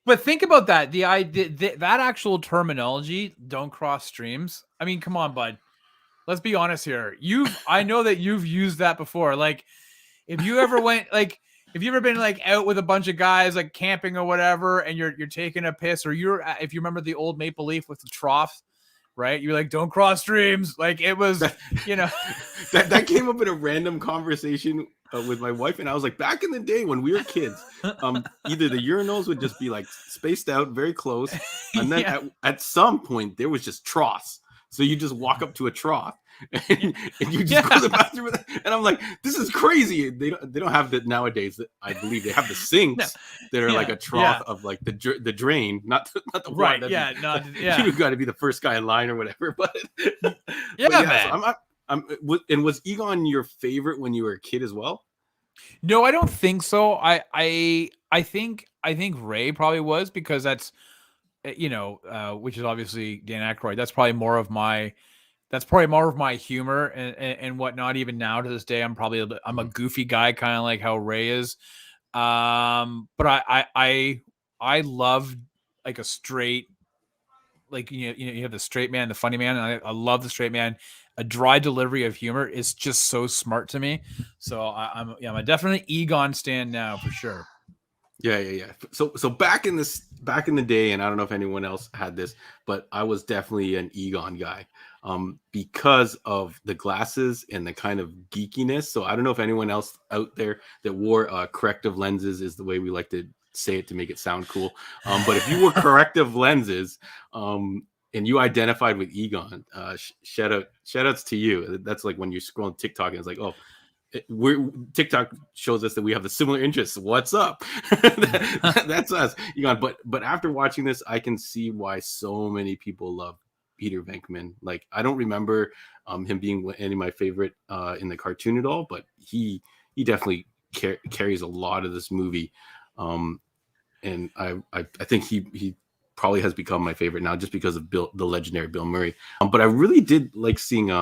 Speaker 1: But think about that. The idea that actual terminology, "don't cross streams." I mean, come on, bud. Let's be honest here. I know that you've used that before. Like, if you ever been like out with a bunch of guys like camping or whatever, and you're taking a piss, or if you remember the old Maple Leaf with the trough. Right, you're like, don't cross streams. Like it was,
Speaker 2: that came up in a random conversation with my wife, and I was like, back in the day when we were kids, either the urinals would just be like spaced out very close, and then at some point there was just troughs. So you just walk up to a trough and you just go to the bathroom with it. And I'm like, this is crazy. They don't have that nowadays. I believe they have the sinks that are like a trough of like the drain, not the
Speaker 1: right.
Speaker 2: water.
Speaker 1: You've
Speaker 2: got to be the first guy in line or whatever. But
Speaker 1: man.
Speaker 2: So and was Egon your favorite when you were a kid as well?
Speaker 1: No, I don't think so. I think Ray probably was, because that's which is obviously Dan Aykroyd. That's probably more of my humor and whatnot. Even now to this day, I'm a goofy guy, kind of like how Ray is. But I love like a straight, like you have the straight man, the funny man, and I love the straight man. A dry delivery of humor is just so smart to me. So I'm a definitely Egon stan now for sure.
Speaker 2: Yeah. So back in the day, and I don't know if anyone else had this, but I was definitely an Egon guy, because of the glasses and the kind of geekiness. So I don't know if anyone else out there that wore corrective lenses, is the way we like to say it to make it sound cool. But if you wore corrective lenses, and you identified with Egon, shout outs to you. That's like when you're scrolling TikTok and it's like, oh, TikTok shows us that we have the similar interests. What's up? That's us, Egon. But after watching this, I can see why so many people love Peter Venkman. Like, I don't remember him being any of my favorite in the cartoon at all, but he definitely carries a lot of this movie, and I think he probably has become my favorite now just because of the legendary Bill Murray. But I really did like seeing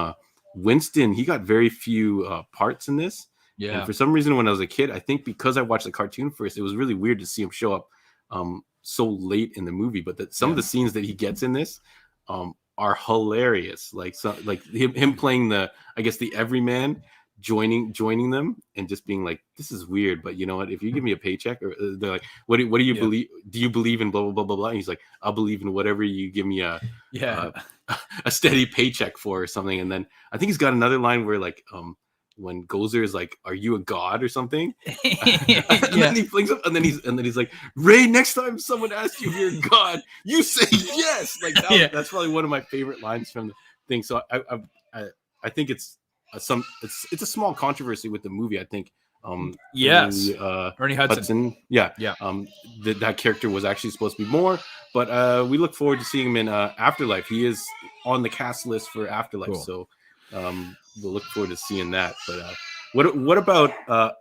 Speaker 2: Winston. He got very few parts in this. Yeah. And for some reason, when I was a kid, I think because I watched the cartoon first, it was really weird to see him show up so late in the movie. But some of the scenes that he gets in this are hilarious. Like him playing the everyman, joining them and just being like, this is weird, but you know what? If you give me a paycheck, or they're like, what do you believe? Do you believe in blah blah blah blah blah? And he's like, I'll believe in whatever you give me a steady paycheck for or something. And then I think he's got another line where like when Gozer is like, are you a god or something? Then he flings up, and then he's like, Ray, next time someone asks you if you're a god, you say yes. Like that's probably one of my favorite lines from the thing. So I think it's a small controversy with the movie. I think
Speaker 1: Ernie Hudson.
Speaker 2: That character was actually supposed to be more, but we look forward to seeing him in Afterlife. He is on the cast list for Afterlife. Cool. So we'll look forward to seeing that. But what about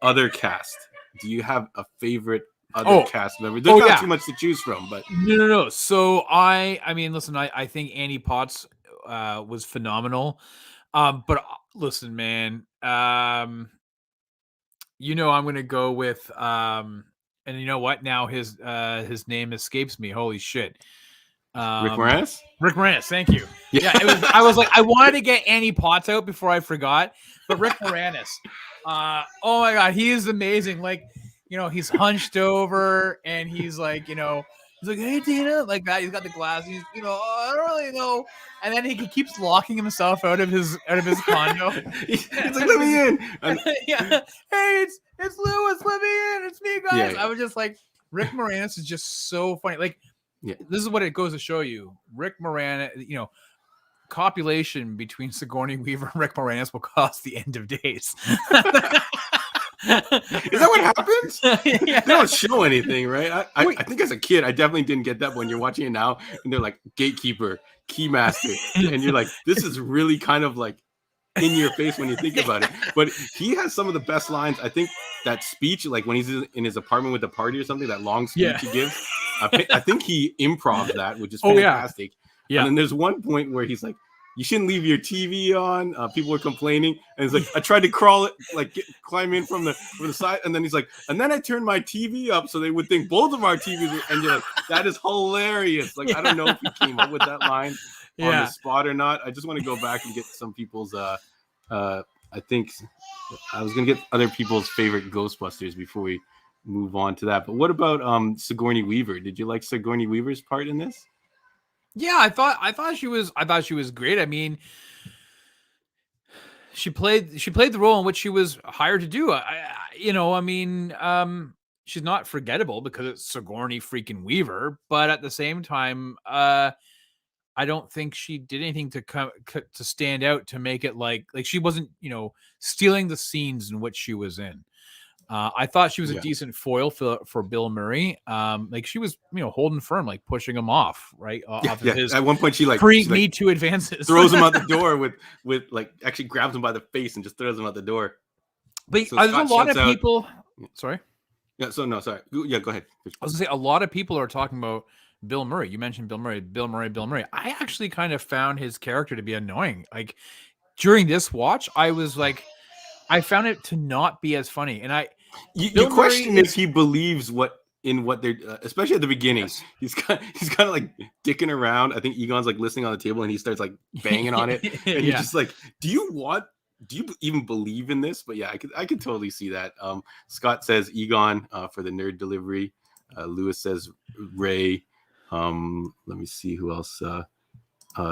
Speaker 2: other cast? Do you have a favorite other cast member? There's not too much to choose from, but
Speaker 1: no. So I mean, listen, I think Annie Potts was phenomenal. But listen, man, I'm going to go with, and you know what? Now his name escapes me. Holy shit.
Speaker 2: Rick Moranis?
Speaker 1: Rick Moranis. Thank you. Yeah. I was like, I wanted to get Annie Potts out before I forgot, but Rick Moranis, oh my God, he is amazing. Like, he's hunched over and he's like, he's like, hey, Tina, like that. He's got the glasses. I don't really know. And then he keeps locking himself out of his condo.
Speaker 2: He's like, let me in.
Speaker 1: Hey, it's Lewis. Let me in. It's me, guys. I was just like, Rick Moranis is just so funny. Like, this is what it goes to show you. Rick Moranis, copulation between Sigourney Weaver and Rick Moranis will cause the end of days.
Speaker 2: Is that what happens?
Speaker 1: Yeah.
Speaker 2: They don't show anything, right? I think as a kid, I definitely didn't get that. When you're watching it now, and they're like gatekeeper, keymaster, and you're like, this is really kind of like in your face when you think about it. But he has some of the best lines. I think that speech, like when he's in his apartment with the party or something, that long speech he gives, I think he improvs that, which is fantastic.
Speaker 1: Yeah.
Speaker 2: And then there's one point where he's like, you shouldn't leave your TV on. People are complaining, and he's like, I tried to climb in from the side, and then he's like, and then I turned my TV up so they would think both of our TVs. And you're like, that is hilarious. Like, I don't know if he came up with that line on the spot or not. I just want to go back and get some people's. I think I was gonna get other people's favorite Ghostbusters before we move on to that. But what about Sigourney Weaver? Did you like Sigourney Weaver's part in this?
Speaker 1: Yeah, I thought she was great. I mean, she played the role in which she was hired to do. She's not forgettable because it's Sigourney freaking Weaver, but at the same time, I don't think she did anything to stand out to make it like she wasn't, stealing the scenes in which she was in. I thought she was a decent foil for Bill Murray. She was, holding firm, like pushing him off, right? Off of his
Speaker 2: at one point, she
Speaker 1: Me Too advances,
Speaker 2: throws him out the door with actually grabs him by the face and just throws him out the door.
Speaker 1: But there's a lot of people. Sorry.
Speaker 2: Yeah. So no, sorry. Yeah, go ahead.
Speaker 1: I was gonna say a lot of people are talking about Bill Murray. You mentioned Bill Murray. I actually kind of found his character to be annoying. Like during this watch, I was like, I found it to not be as funny, and
Speaker 2: you question if he believes what they're, especially at the beginning. Yes. He's kind of like dicking around. I think Egon's like listening on the table, and he starts like banging on it, and you're just like, do you even believe in this? But yeah, I could totally see that. Scott says Egon for the nerd delivery. Lewis says Ray. Let me see who else.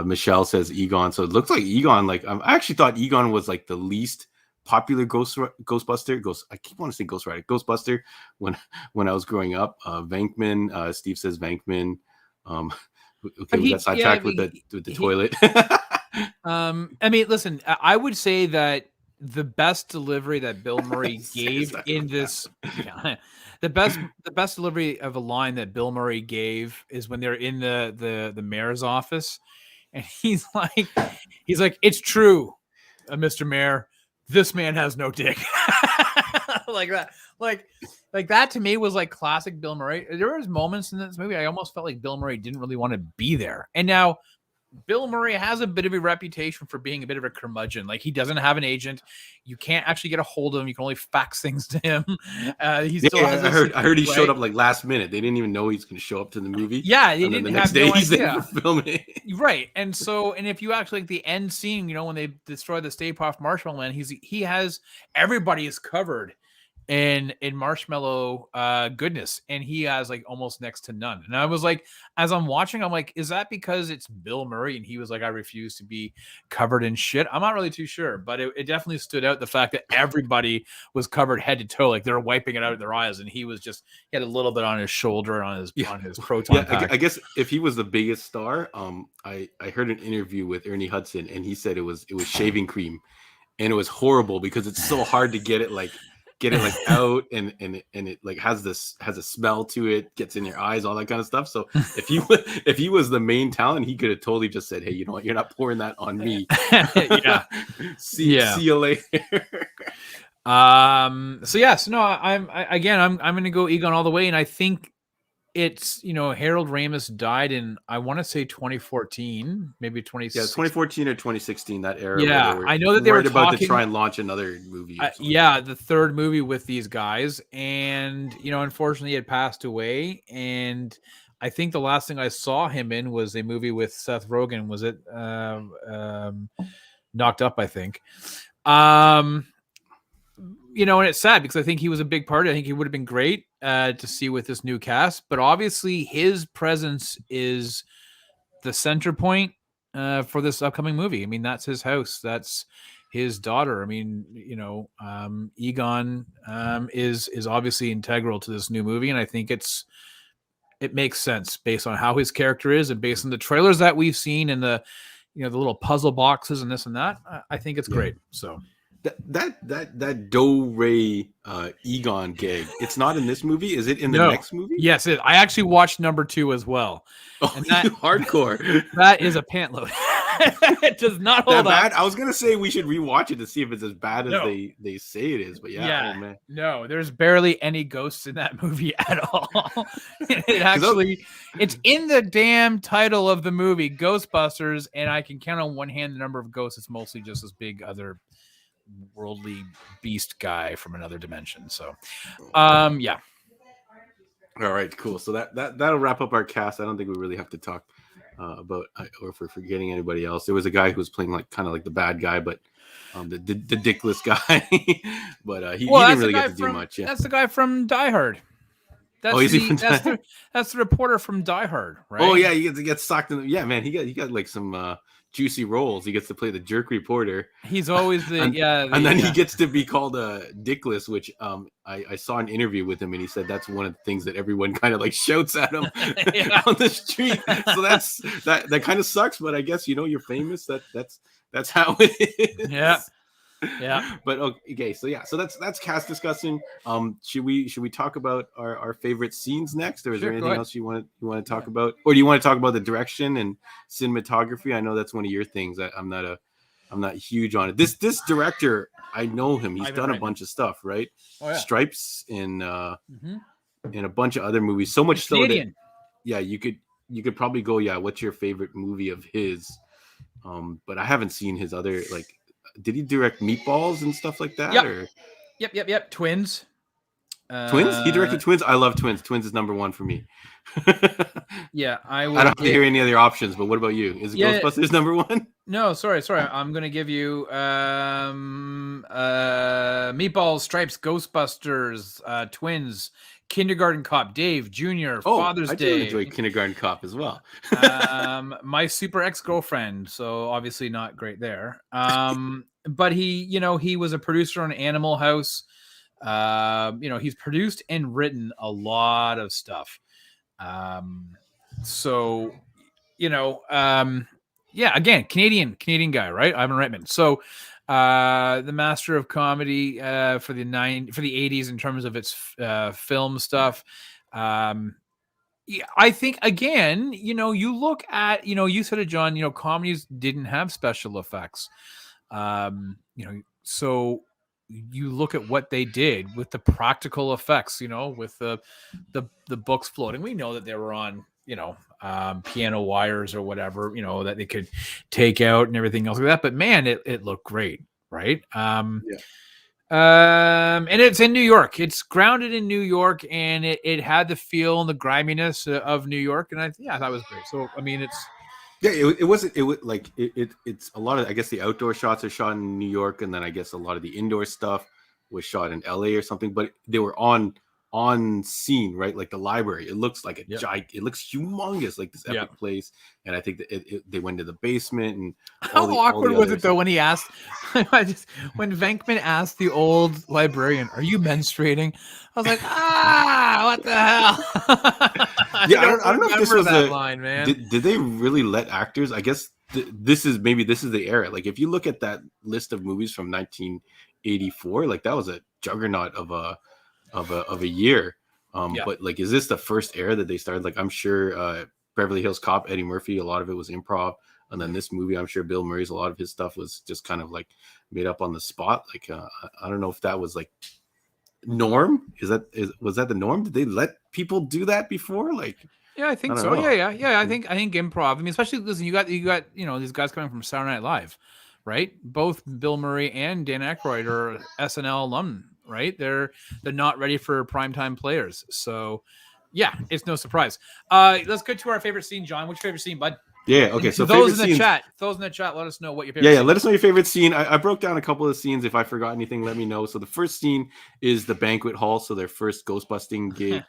Speaker 2: Michelle says Egon. So it looks like Egon. I actually thought Egon was like the least popular Ghostbuster. I keep wanting to say Ghostbuster when I was growing up. Venkman. Steve says Venkman. Okay, we got sidetracked with the toilet.
Speaker 1: Listen, I would say that the best delivery that Bill Murray gave in this, the best delivery of a line that Bill Murray gave is when they're in the mayor's office, and he's like, it's true, Mr. Mayor. This man has no dick. Like that. Like that to me was like classic Bill Murray. There was moments in this movie I almost felt like Bill Murray didn't really want to be there. And now Bill Murray has a bit of a reputation for being a bit of a curmudgeon. Like he doesn't have an agent. You can't actually get a hold of him. You can only fax things to him. I
Speaker 2: heard he showed up like last minute. They didn't even know he's going to show up to the movie.
Speaker 1: Yeah, they didn't have no idea. He's there
Speaker 2: for filming.
Speaker 1: Right, and if you actually like the end scene, when they destroy the Stay Puft Marshmallow Man, he has everybody is covered in marshmallow goodness, and he has like almost next to none. And I was like, as I'm watching, I'm like, is that because it's Bill Murray and he was like, I refuse to be covered in shit? I'm not really too sure, but it definitely stood out, the fact that everybody was covered head to toe, like they're wiping it out of their eyes, and he had a little bit on his shoulder, on his proton pack.
Speaker 2: I guess if he was the biggest star, I heard an interview with Ernie Hudson, and he said it was shaving cream, and it was horrible because it's so hard to get it out, and it like has a smell to it, gets in your eyes, all that kind of stuff. So if he was the main talent, he could have totally just said, hey, you know what, you're not pouring that on me. See you later.
Speaker 1: I'm gonna go Egon all the way, and I think it's Harold Ramis died in, I want to say 2014, maybe
Speaker 2: 2014 or 2016, that era.
Speaker 1: Yeah, I know that they were
Speaker 2: about to try and launch another movie.
Speaker 1: The third movie with these guys, and unfortunately, he had passed away. And I think the last thing I saw him in was a movie with Seth Rogen. Was it Knocked Up? I think. And it's sad because I think he was a big part. I think he would have been great to see with this new cast, but obviously his presence is the center point for this upcoming movie. I mean, that's his house. That's his daughter. I mean, Egon is obviously integral to this new movie. And I think it makes sense based on how his character is and based on the trailers that we've seen and the little puzzle boxes and this and that. I think it's great. So.
Speaker 2: That Do Ray Egon gag. It's not in this movie. Is it in the
Speaker 1: No.
Speaker 2: next movie?
Speaker 1: Yes, I actually watched number 2 as well.
Speaker 2: Oh,
Speaker 1: And that
Speaker 2: you hardcore.
Speaker 1: that is a pant load. It does not hold
Speaker 2: bad?
Speaker 1: up.
Speaker 2: I was gonna say we should rewatch it to see if it's as bad as
Speaker 1: No.
Speaker 2: they say it is. But yeah, oh man.
Speaker 1: No, there's barely any ghosts in that movie at all. It actually, it's in the damn title of the movie, Ghostbusters, and I can count on one hand the number of ghosts. It's mostly just this big other worldly beast guy from another dimension. So, yeah.
Speaker 2: All right, cool. So that'll wrap up our cast. I don't think we really have to talk about, or if we're forgetting anybody else. There was a guy who was playing kind of like the bad guy, but the dickless guy. But he didn't really get to do much. Yeah,
Speaker 1: that's the guy from Die Hard. That's that's the reporter from Die Hard, right?
Speaker 2: Oh yeah, he gets sucked in. Yeah, man, he got like some juicy roles. He gets to play the jerk reporter.
Speaker 1: He's always the
Speaker 2: and then he gets to be called dickless, which I saw an interview with him, and he said that's one of the things that everyone kind of like shouts at him on the street. So that kind of sucks, but I guess you're famous. That's how it is.
Speaker 1: Yeah.
Speaker 2: But okay, so that's cast discussion. Should we talk about our favorite scenes next, or is there anything else you want to talk about, or do you want to talk about the direction and cinematography? I know that's one of your things. I'm not huge on it. This director, I know him. He's done a bunch of stuff, right?
Speaker 1: Oh, yeah.
Speaker 2: Stripes in a bunch of other movies. So much so that you could probably go, what's your favorite movie of his? But I haven't seen his other, like, did he direct Meatballs and stuff like that?
Speaker 1: Yep. Twins.
Speaker 2: Twins? He directed Twins? I love Twins. Twins is number one for me.
Speaker 1: Yeah, I don't
Speaker 2: have to hear any other options, but what about you? Is it Ghostbusters number one?
Speaker 1: No, sorry. I'm going to give you Meatballs, Stripes, Ghostbusters, Twins, Kindergarten Cop, Dave, Jr., Father's Day.
Speaker 2: I do enjoy Kindergarten Cop as well.
Speaker 1: My Super Ex-Girlfriend, so obviously not great there. But he was a producer on Animal House. He's produced and written a lot of stuff. Again, Canadian guy, right? Ivan Reitman. So, the master of comedy for the 80s in terms of its film stuff. I think again, you look at, you said it, John, comedies didn't have special effects. So you look at what they did with the practical effects, with the books floating. We know that they were on, piano wires or whatever, that they could take out and everything else like that. But man, it looked great, right? And it's in New York. It's grounded in New York, and it had the feel and the griminess of New York, and I thought it was great. So I mean, it's it's a lot of, I guess, the outdoor shots are shot in New York, and then I guess a lot of the indoor stuff was shot in LA or something, but they were on scene, right? Like the library, it looks like it looks humongous, like this epic place. And I think that they went to the basement. And how awkward was it though when he asked when Venkman asked the old librarian, "Are you menstruating?" I was like, what the hell? I don't know if this was that line, man.
Speaker 2: Did they really let actors? I guess this is the era. Like if you look at that list of movies from 1984, like that was a juggernaut of a year. But like, is this the first era that they started? Like, I'm sure Beverly Hills Cop, Eddie Murphy, a lot of it was improv, and then this movie, I'm sure Bill Murray's, a lot of his stuff was just kind of like made up on the spot. Like, I don't know if that was like norm. Was that the norm? Did they let people do that before? Like,
Speaker 1: yeah, I think so. Yeah. I think improv. I mean, especially listen, you got these guys coming from Saturday Night Live, right? Both Bill Murray and Dan Aykroyd are SNL alum. Right, they're not ready for primetime players, so yeah, it's no surprise. Let's go to our favorite scene, John. What's your favorite scene, bud?
Speaker 2: Yeah, okay. So
Speaker 1: those in the chat, let us know what your favorite.
Speaker 2: Yeah, let us know your favorite scene. I broke down a couple of scenes. If I forgot anything, let me know. So the first scene is the banquet hall. So their first ghostbusting gig,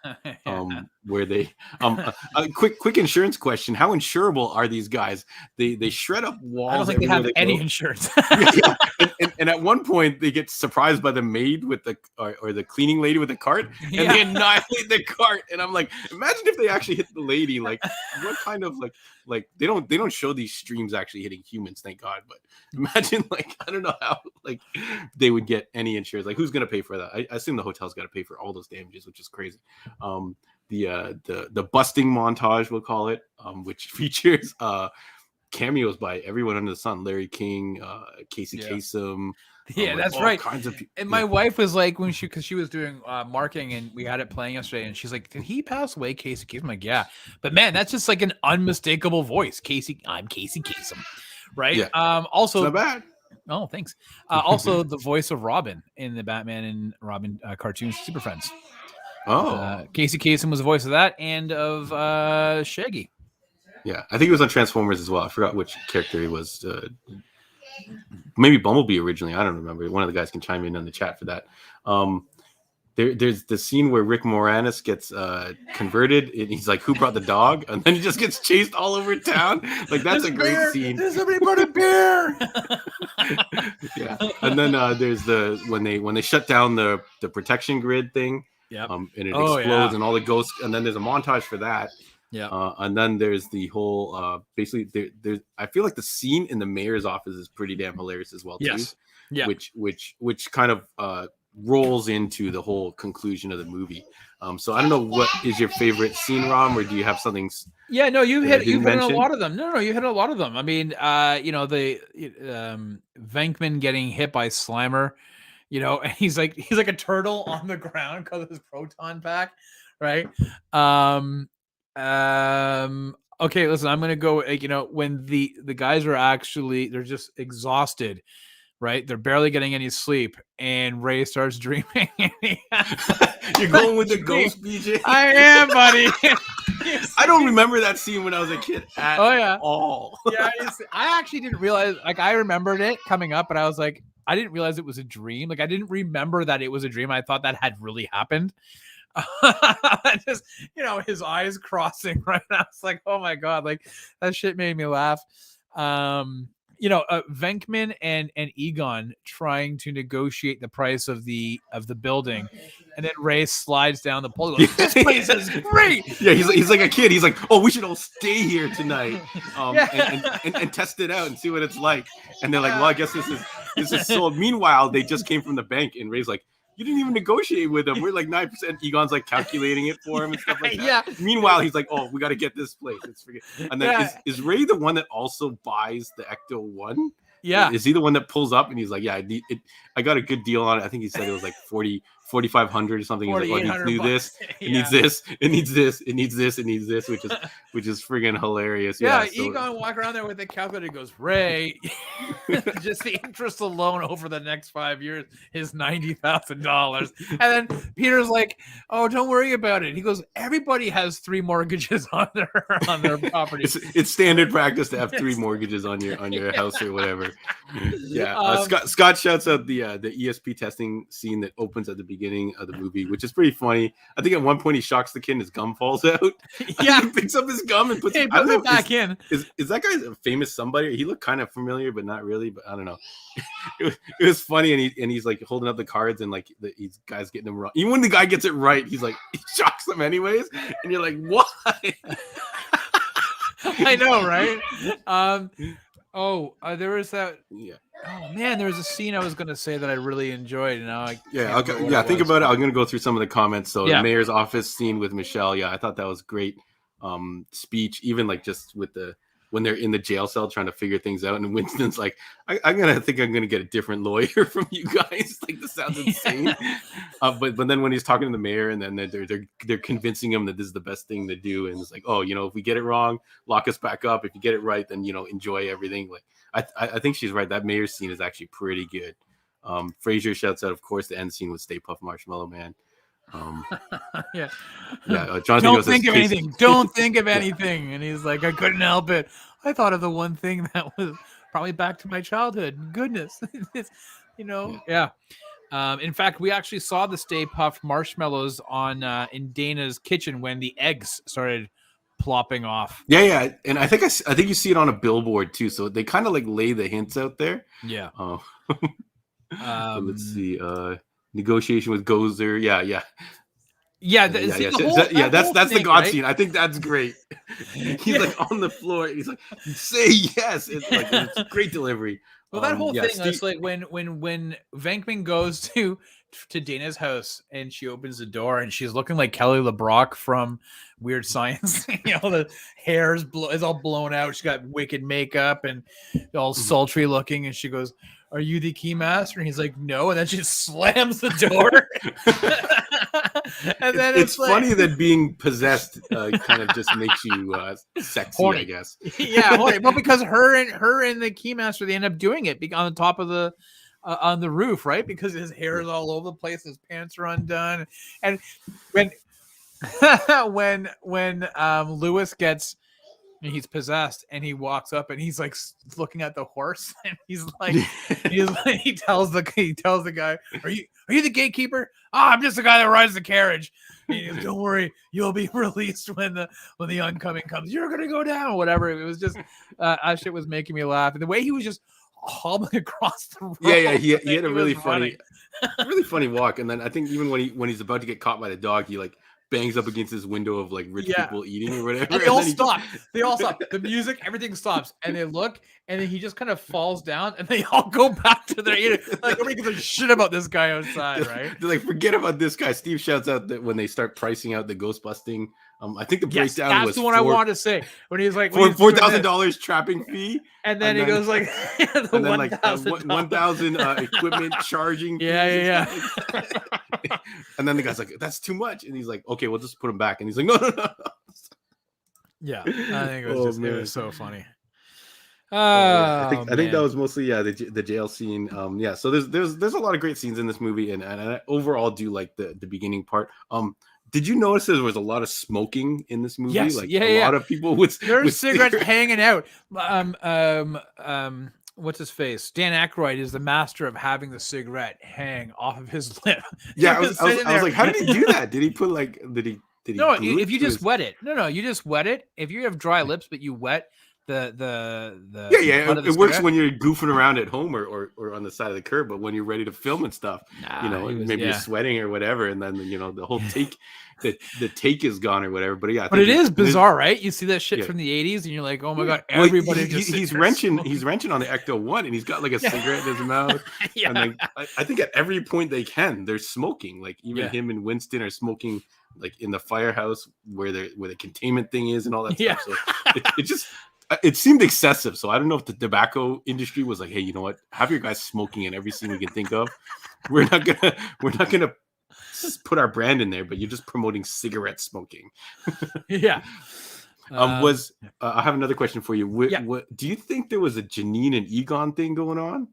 Speaker 2: where they a quick insurance question: how insurable are these guys? They shred up walls.
Speaker 1: I don't think they have any insurance.
Speaker 2: And at one point, they get surprised by the maid with or the cleaning lady with the cart, and they annihilate the cart. And I'm like, imagine if they actually hit the lady. Like, what kind of like they don't show these streams actually hitting humans, thank God. But imagine, like, I don't know how, like, they would get any insurance. Like, who's gonna pay for that? I assume the hotel's got to pay for all those damages, which is crazy. The busting montage, we'll call it, which features cameos by everyone under the sun: Larry King, Casey Kasem.
Speaker 1: Yeah,
Speaker 2: like,
Speaker 1: that's right.
Speaker 2: Kinds of people.
Speaker 1: And my wife was like, because she was doing marketing and we had it playing yesterday, and she's like, "Did he pass away, Casey Kasem?" I'm like, "Yeah," but man, that's just like an unmistakable voice. I'm Casey Kasem, right?
Speaker 2: Yeah.
Speaker 1: Also,
Speaker 2: it's not bad.
Speaker 1: Oh, thanks. Also, the voice of Robin in the Batman and Robin cartoons, Super Friends. Casey Kasem was the voice of that and of Shaggy.
Speaker 2: Yeah, I think it was on Transformers as well. I forgot which character he was. Maybe Bumblebee originally. I don't remember. One of the guys can chime in the chat for that. There's the scene where Rick Moranis gets converted, and he's like, "Who brought the dog?" And then he just gets chased all over town. Like, that's a great scene.
Speaker 1: There's somebody brought a bear.
Speaker 2: Yeah, and then there's when they shut down the protection grid thing.
Speaker 1: Yeah,
Speaker 2: and it explodes, and all the ghosts. And then there's a montage for that.
Speaker 1: Yeah,
Speaker 2: and then there's the whole basically there's I feel like the scene in the mayor's office is pretty damn hilarious as well too.
Speaker 1: Yes. Yeah.
Speaker 2: Which kind of rolls into the whole conclusion of the movie. So I don't know, what is your favorite scene, Rom, or do you have something?
Speaker 1: Yeah, no, you've hit a lot of them. No, you hit a lot of them. I mean, the Venkman getting hit by Slimer, and he's like a turtle on the ground because of his proton pack, right? Okay, listen, I'm gonna go. When the guys are they're just exhausted, right? They're barely getting any sleep, and Ray starts dreaming.
Speaker 2: You're going with the ghost, BJ.
Speaker 1: I am, buddy.
Speaker 2: I don't remember that scene when I was a kid at all.
Speaker 1: Yeah, I actually didn't realize. Like, I remembered it coming up, but I was like, I didn't realize it was a dream. Like, I didn't remember that it was a dream. I thought that had really happened. Just his eyes crossing, right? I was like, oh my god, like that shit made me laugh. Venkman and Egon trying to negotiate the price of the building, and then Ray slides down the pole. Goes, this place is great.
Speaker 2: Yeah, he's like a kid. He's like, oh, we should all stay here tonight, and test it out and see what it's like. And they're like, well, I guess this is sold. Meanwhile, they just came from the bank, and Ray's like, you didn't even negotiate with him. We're like 9%. Egon's like calculating it for him and stuff like that. Yeah. Meanwhile, he's like, oh, we got to get this place. And then is Ray the one that also buys the Ecto-1?
Speaker 1: Yeah.
Speaker 2: Is he the one that pulls up and he's like, yeah, I got a good deal on it. I think he said it was like 4,500 or something. He's like, oh, he needs this, it needs this, it needs this, it needs this, it needs this, which is friggin' hilarious.
Speaker 1: Yeah, so Egon walk around there with the calculator and goes, Ray, just the interest alone over the next 5 years is $90,000. And then Peter's like, oh, don't worry about it. He goes, everybody has 3 mortgages on their property.
Speaker 2: It's standard practice to have 3 mortgages on your house or whatever. Yeah. Scott shouts out the ESP testing scene that opens at the beginning of the movie, which is pretty funny. I think at one point he shocks the kid and his gum falls out.
Speaker 1: Yeah.
Speaker 2: He picks up his gum and puts it back in. Is that guy a famous somebody? He looked kind of familiar, but not really. But I don't know. It was funny, and he's like holding up the cards, and like these guys getting them wrong. Even when the guy gets it right, he's like, he shocks them anyways, and you're like, why?
Speaker 1: I know, right? There was that. Yeah. Oh man, there was a scene I was going to say that I really enjoyed, and now
Speaker 2: think about it. I'm going to go through some of the comments. So the mayor's office scene with Michelle, I thought that was great. Speech, even like just with when they're in the jail cell trying to figure things out, and Winston's like, I'm gonna get a different lawyer from you guys. Like, this sounds insane. But then when he's talking to the mayor, and then they're convincing him that this is the best thing to do, and it's like, oh, if we get it wrong, lock us back up. If you get it right, then enjoy everything. Like, I think she's right. That mayor's scene is actually pretty good. Frasier shouts out, of course, the end scene with Stay Puft Marshmallow Man. Jonathan
Speaker 1: don't think of anything. Don't think of anything. And he's like, I couldn't help it. I thought of the one thing that was probably back to my childhood. Goodness, Yeah. In fact, we actually saw the Stay Puft marshmallows on in Dana's kitchen when the eggs started plopping off.
Speaker 2: Yeah, and I think you see it on a billboard too. So they kind of like lay the hints out there.
Speaker 1: Yeah.
Speaker 2: Let's see. Negotiation with Gozer. Yeah.
Speaker 1: Yeah,
Speaker 2: Yeah,
Speaker 1: see,
Speaker 2: yeah,
Speaker 1: the whole,
Speaker 2: that's the
Speaker 1: thing,
Speaker 2: God
Speaker 1: right?
Speaker 2: scene. I think that's great. He's
Speaker 1: Yeah.
Speaker 2: like on the floor. And he's like, say yes. It's great delivery.
Speaker 1: Well, that whole
Speaker 2: Yeah,
Speaker 1: thing,
Speaker 2: Steve.
Speaker 1: it's like when Venkman goes to Dana's house and she opens the door and she's looking like Kelly LeBrock from Weird Science. The hair is all blown out. She's got wicked makeup and all sultry looking. And she goes, "Are you the keymaster?" And he's like, "No." And then she slams the door. And then
Speaker 2: It's
Speaker 1: like,
Speaker 2: funny that being possessed kind of just makes you sexy,
Speaker 1: horny.
Speaker 2: I guess.
Speaker 1: Yeah, horny. Well, because her and the keymaster, they end up doing it on the top of the on the roof, right? Because his hair is all over the place, his pants are undone, and when when Lewis he's possessed and he walks up and he's like looking at the horse and he tells the guy, are you the gatekeeper? I'm just the guy that rides the carriage. And he goes, "Don't worry, you'll be released when the oncoming comes. You're gonna go down," whatever. It was just that shit was making me laugh, and the way he was just hobbling across the road.
Speaker 2: Yeah, he had a really funny walk. And then I think even when he's about to get caught by the dog, he like bangs up against this window of like rich people eating or whatever.
Speaker 1: And they all stop. They all stop. The music, everything stops, and they look, and then he just kind of falls down, and they all go back to their eating. Like nobody gives a shit about this guy outside, right?
Speaker 2: They're like, forget about this guy. Steve shouts out that when they start pricing out the Ghostbusting. I think the breakdown was
Speaker 1: the one I wanted to say when he's like
Speaker 2: $4,000 trapping fee,
Speaker 1: and then he goes like,
Speaker 2: and then like 1,000 equipment charging.
Speaker 1: Yeah.
Speaker 2: And then the guy's like, "That's too much," and he's like, "Okay, we'll just put him back." And he's like, "No."
Speaker 1: Yeah, I think it was so funny.
Speaker 2: I think that was mostly the jail scene. So there's a lot of great scenes in this movie, and I overall do like the beginning part. Did you notice there was a lot of smoking in this movie?
Speaker 1: Yes,
Speaker 2: a lot of people with
Speaker 1: cigarettes hanging out. What's his face? Dan Aykroyd is the master of having the cigarette hang off of his lip.
Speaker 2: Yeah, I was like, how did he do that? Did he put like did he
Speaker 1: No, if you just wet it. No, you just wet it. If you have dry lips but you wet the
Speaker 2: it works when you're goofing around at home or on the side of the curb, but when you're ready to film and stuff, you're sweating or whatever, and then the whole take the take is gone or whatever. But yeah,
Speaker 1: but it is bizarre, right? You see that shit from the 80s and you're like, oh my god, everybody
Speaker 2: he's wrenching on the Ecto-1 and he's got like a cigarette in his mouth. And like I think at every point they're smoking, like even him and Winston are smoking like in the firehouse where the containment thing is and all that stuff. So it seemed excessive. So I don't know if the tobacco industry was like, hey, you know what? Have your guys smoking in every scene we can think of. We're not gonna put our brand in there, but you're just promoting cigarette smoking.
Speaker 1: Yeah.
Speaker 2: I have another question for you. What do you think there was a Janine and Egon thing going on?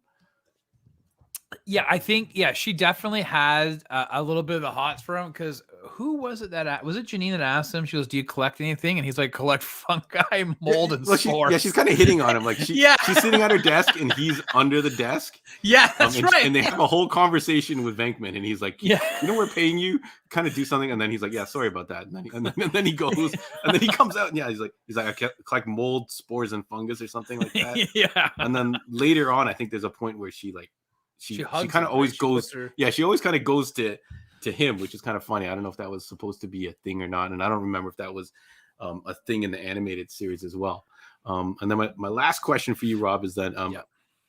Speaker 1: Yeah, I think she definitely had a little bit of the hots for him because who was it was it Janine that asked him? She goes, "Do you collect anything?" And he's like, "Collect fungi, mold, and spores."
Speaker 2: She's kind of hitting on him. Like she's sitting at her desk and he's under the desk.
Speaker 1: Yeah, that's right.
Speaker 2: And they have a whole conversation with Venkman, and he's like, we're paying you, kind of do something." And then he's like, "Yeah, sorry about that." And then he goes, and then he comes out, and he's like, "I collect mold, spores, and fungus or something like that."
Speaker 1: Yeah.
Speaker 2: And then later on, I think there's a point where she kind of always goes. She always kind of goes to him, which is kind of funny. I don't know if that was supposed to be a thing or not, and I don't remember if that was a thing in the animated series as well. And then my last question for you, Rob, is that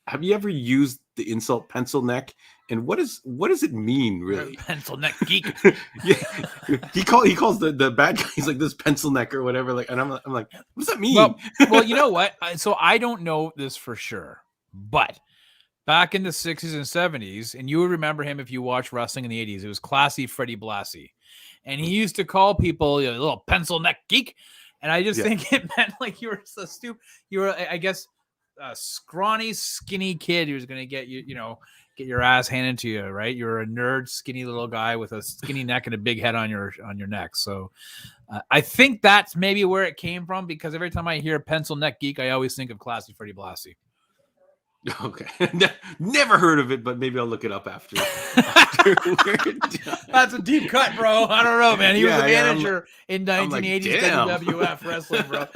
Speaker 2: have you ever used the insult pencil neck? And what does it mean, really?
Speaker 1: Pencil neck geek.
Speaker 2: He calls the bad guy. He's like, this pencil neck or whatever. Like, and I'm like, what does that mean?
Speaker 1: Well, you know what? So I don't know this for sure, but back in the 60s and 70s, and you would remember him if you watched wrestling in the 80s, it was Classy Freddie Blassie. And he used to call people a little pencil neck geek. And I just think it meant like you were so stupid. You were, I guess, a scrawny, skinny kid who was going to get get your ass handed to you, right? You're a nerd, skinny little guy with a skinny neck and a big head on your neck. So I think that's maybe where it came from, because every time I hear pencil neck geek, I always think of Classy Freddie Blassie.
Speaker 2: Okay. Never heard of it, but maybe I'll look it up after we're done.
Speaker 1: That's a deep cut, bro. I don't know, man. He was a
Speaker 2: Yeah,
Speaker 1: manager in 1980s
Speaker 2: damn.
Speaker 1: WWF wrestling, bro.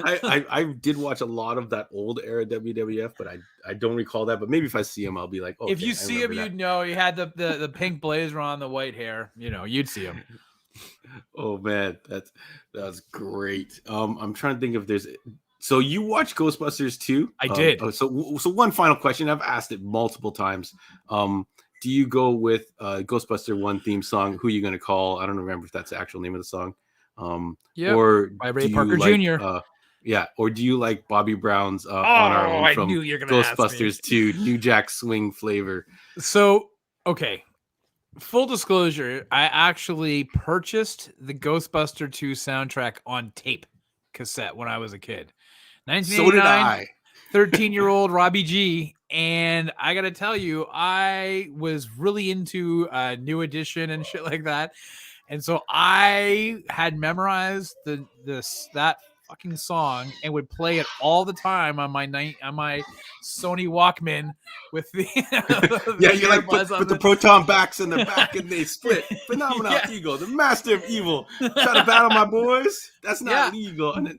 Speaker 2: I did watch a lot of that old era WWF, but I don't recall that. But maybe if I see him, I'll be like, okay,
Speaker 1: if you
Speaker 2: I
Speaker 1: see him,
Speaker 2: remember
Speaker 1: you'd know. He had the pink blazer on, the white hair. You know, you'd see him.
Speaker 2: Oh man, that's great. I'm trying to think if there's. So you watch Ghostbusters too?
Speaker 1: I did.
Speaker 2: So one final question. I've asked it multiple times. Do you go with Ghostbuster 1 theme song? Who are you gonna call? I don't remember if that's the actual name of the song.
Speaker 1: Yep.
Speaker 2: Or
Speaker 1: by Ray Parker Jr.
Speaker 2: Yeah, or do you like Bobby Brown's On Our Own
Speaker 1: I
Speaker 2: from
Speaker 1: knew you were gonna
Speaker 2: Ghostbusters 2 New Jack Swing flavor?
Speaker 1: So okay. Full disclosure, I actually purchased the Ghostbuster 2 soundtrack on tape cassette when I was a kid. 1989,
Speaker 2: So did I.
Speaker 1: 13-year-old Robbie G. And I got to tell you, I was really into New Edition and shit like that. And so I had memorized that fucking song and would play it all the time on my Sony Walkman with the
Speaker 2: yeah, you like put the proton backs in the back and they split. Phenomenal Ego, the master of evil. Try to battle my boys. That's not legal. And then,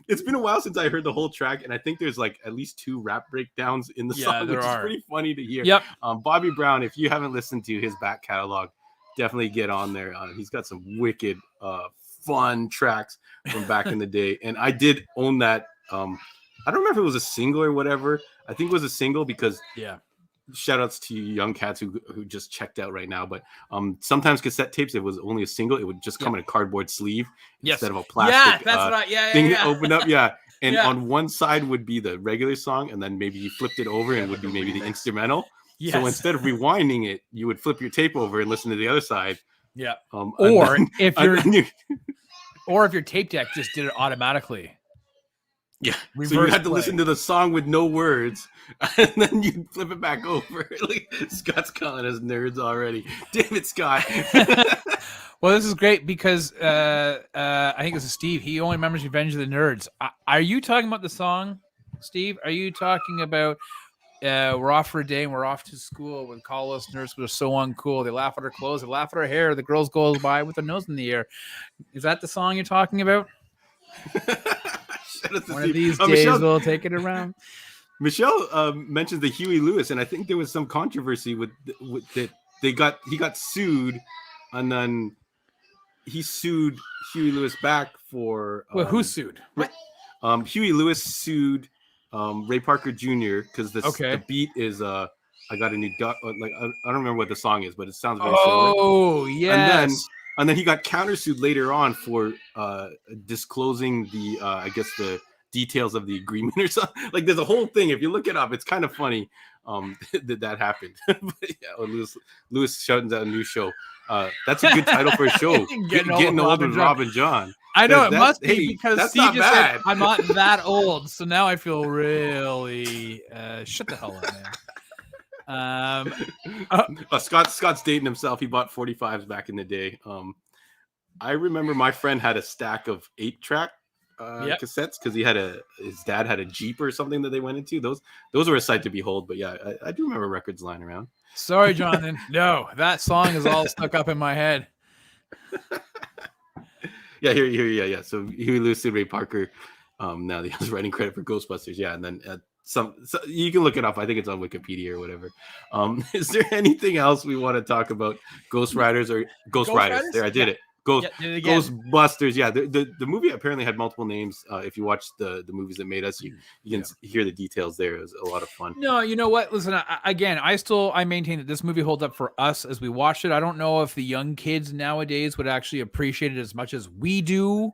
Speaker 2: it's been a while since I heard the whole track, and I think there's like at least 2 rap breakdowns in the song, which is pretty funny to hear.
Speaker 1: Yep.
Speaker 2: Bobby Brown, if you haven't listened to his back catalog, definitely get on there. He's got some wicked fun tracks from back in the day, and I did own that. I don't remember if it was a single or whatever. I think it was a single because shout outs to you young cats who just checked out right now, but sometimes cassette tapes, it was only a single, it would just come in a cardboard sleeve instead of a plastic thing that opened up. And on one side would be the regular song, and then maybe you flipped it over and it would be maybe the instrumental. So instead of rewinding it, you would flip your tape over and listen to the other side. Or
Speaker 1: if your tape deck just did it automatically.
Speaker 2: Yeah, so you had to listen to the song with no words, and then you flip it back over. Like, Scott's calling us nerds already. Damn it, Scott.
Speaker 1: Well, this is great because I think this is Steve. He only remembers Revenge of the Nerds. Are you talking about the song, Steve? Are you talking about we're off for a day and we're off to school with call us nerds? We're so uncool. They laugh at our clothes. They laugh at our hair. The girls go by with their nose in the air. Is that the song you're talking about? One of these days
Speaker 2: Michelle,
Speaker 1: we'll take it around.
Speaker 2: Michelle mentions the Huey Lewis, and I think there was some controversy with that. He got sued, and then he sued Huey Lewis back for.
Speaker 1: Well, who sued?
Speaker 2: What? Huey Lewis sued Ray Parker Jr. because the beat is I got a new duck. Like I don't remember what the song is, but it sounds very similar.
Speaker 1: Oh yes.
Speaker 2: And then he got countersued later on for disclosing the I guess the details of the agreement or something. Like there's a whole thing. If you look it up, it's kind of funny that happened. But Lewis shutting down a new show. That's a good title for a show. Getting old with Rob and John.
Speaker 1: I know it must be because Steve just said
Speaker 2: I'm
Speaker 1: not that old. So now I feel really shut the hell up, man.
Speaker 2: Scott's dating himself. He bought 45s back in the day. I remember my friend had a stack of 8-track cassettes because his dad had a Jeep or something that they went into. Those were a sight to behold. But yeah, I do remember records lying around.
Speaker 1: Sorry, Jonathan. No, that song is all stuck up in my head.
Speaker 2: Yeah. So Huey Lewis and Ray Parker. Now he has writing credit for Ghostbusters. Yeah, and then so you can look it up. I think it's on Wikipedia or whatever. Is there anything else we want to talk about? Ghost Riders or Ghost Riders? There, I did it. Ghostbusters. Yeah, the movie apparently had multiple names. If you watch the movies that made us, you can hear the details there. It was a lot of fun.
Speaker 1: No, you know what? Listen, I maintain that this movie holds up for us as we watched it. I don't know if the young kids nowadays would actually appreciate it as much as we do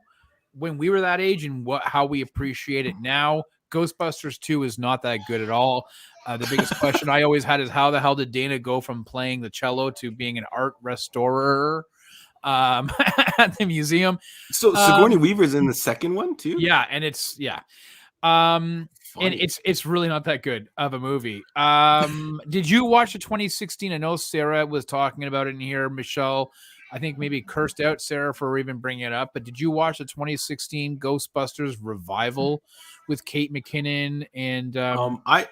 Speaker 1: when we were that age, and how we appreciate it now. Ghostbusters 2 is not that good at all. The biggest question I always had is how the hell did Dana go from playing the cello to being an art restorer at the museum?
Speaker 2: So Sigourney Weaver is in the second one too.
Speaker 1: Yeah, and it's and it's really not that good of a movie. Did you watch the 2016? I know Sarah was talking about it in here. Michelle I think maybe cursed out Sarah for even bringing it up. But did you watch the 2016 Ghostbusters revival with Kate McKinnon and
Speaker 2: I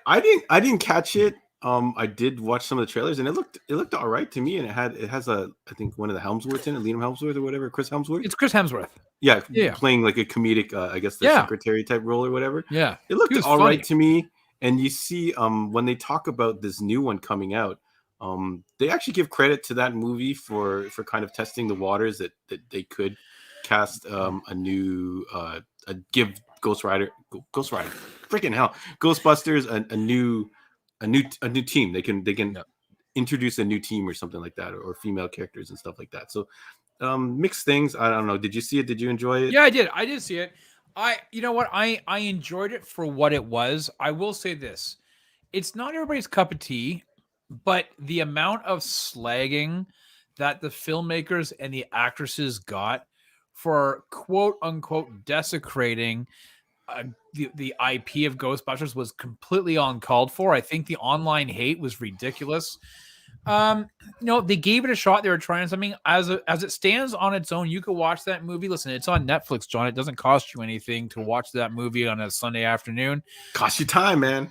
Speaker 2: didn't catch it. I did watch some of the trailers, and it looked all right to me. And it has I think one of the Helmsworths in it, Liam Helmsworth or whatever, Chris Helmsworth.
Speaker 1: it's Chris Hemsworth.
Speaker 2: Yeah,
Speaker 1: Yeah.
Speaker 2: playing like a comedic, I guess the
Speaker 1: Yeah.
Speaker 2: secretary type role or whatever.
Speaker 1: Yeah,
Speaker 2: It looked
Speaker 1: he was
Speaker 2: all
Speaker 1: funny.
Speaker 2: right to me. And you see, when they talk about this new one coming out, they actually give credit to that movie for kind of testing the waters that they could cast a new give Ghost Rider, freaking hell, Ghostbusters a new team. They can
Speaker 1: Yep.
Speaker 2: introduce a new team or something like that, or female characters and stuff like that. So mixed things. I don't know. Did you see it? Did you enjoy it?
Speaker 1: Yeah, I did see it. You know what? I enjoyed it for what it was. I will say this. It's not everybody's cup of tea, but the amount of slagging that the filmmakers and the actresses got for quote unquote desecrating the IP of Ghostbusters was completely uncalled for. I think the online hate was ridiculous. They gave it a shot. They were trying something as it stands on its own. You could watch that movie. Listen, it's on Netflix, John. It doesn't cost you anything to watch that movie on a Sunday afternoon.
Speaker 2: Cost you time, man.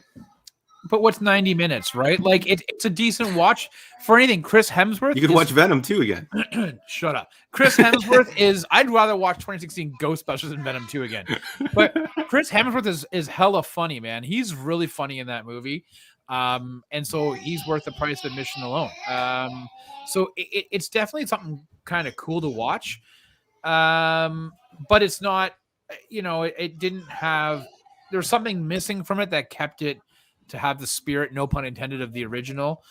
Speaker 1: But what's 90 minutes, right? Like it's a decent watch for anything. Chris Hemsworth.
Speaker 2: You could watch Venom too again.
Speaker 1: Shut up. Chris Hemsworth is. I'd rather watch 2016 Ghostbusters than Venom 2 again. But Chris Hemsworth is hella funny, man. He's really funny in that movie. And so he's worth the price of admission alone. So it's definitely something kind of cool to watch. But it's not, it didn't have, there's something missing from it that kept it to have the spirit, no pun intended, of the original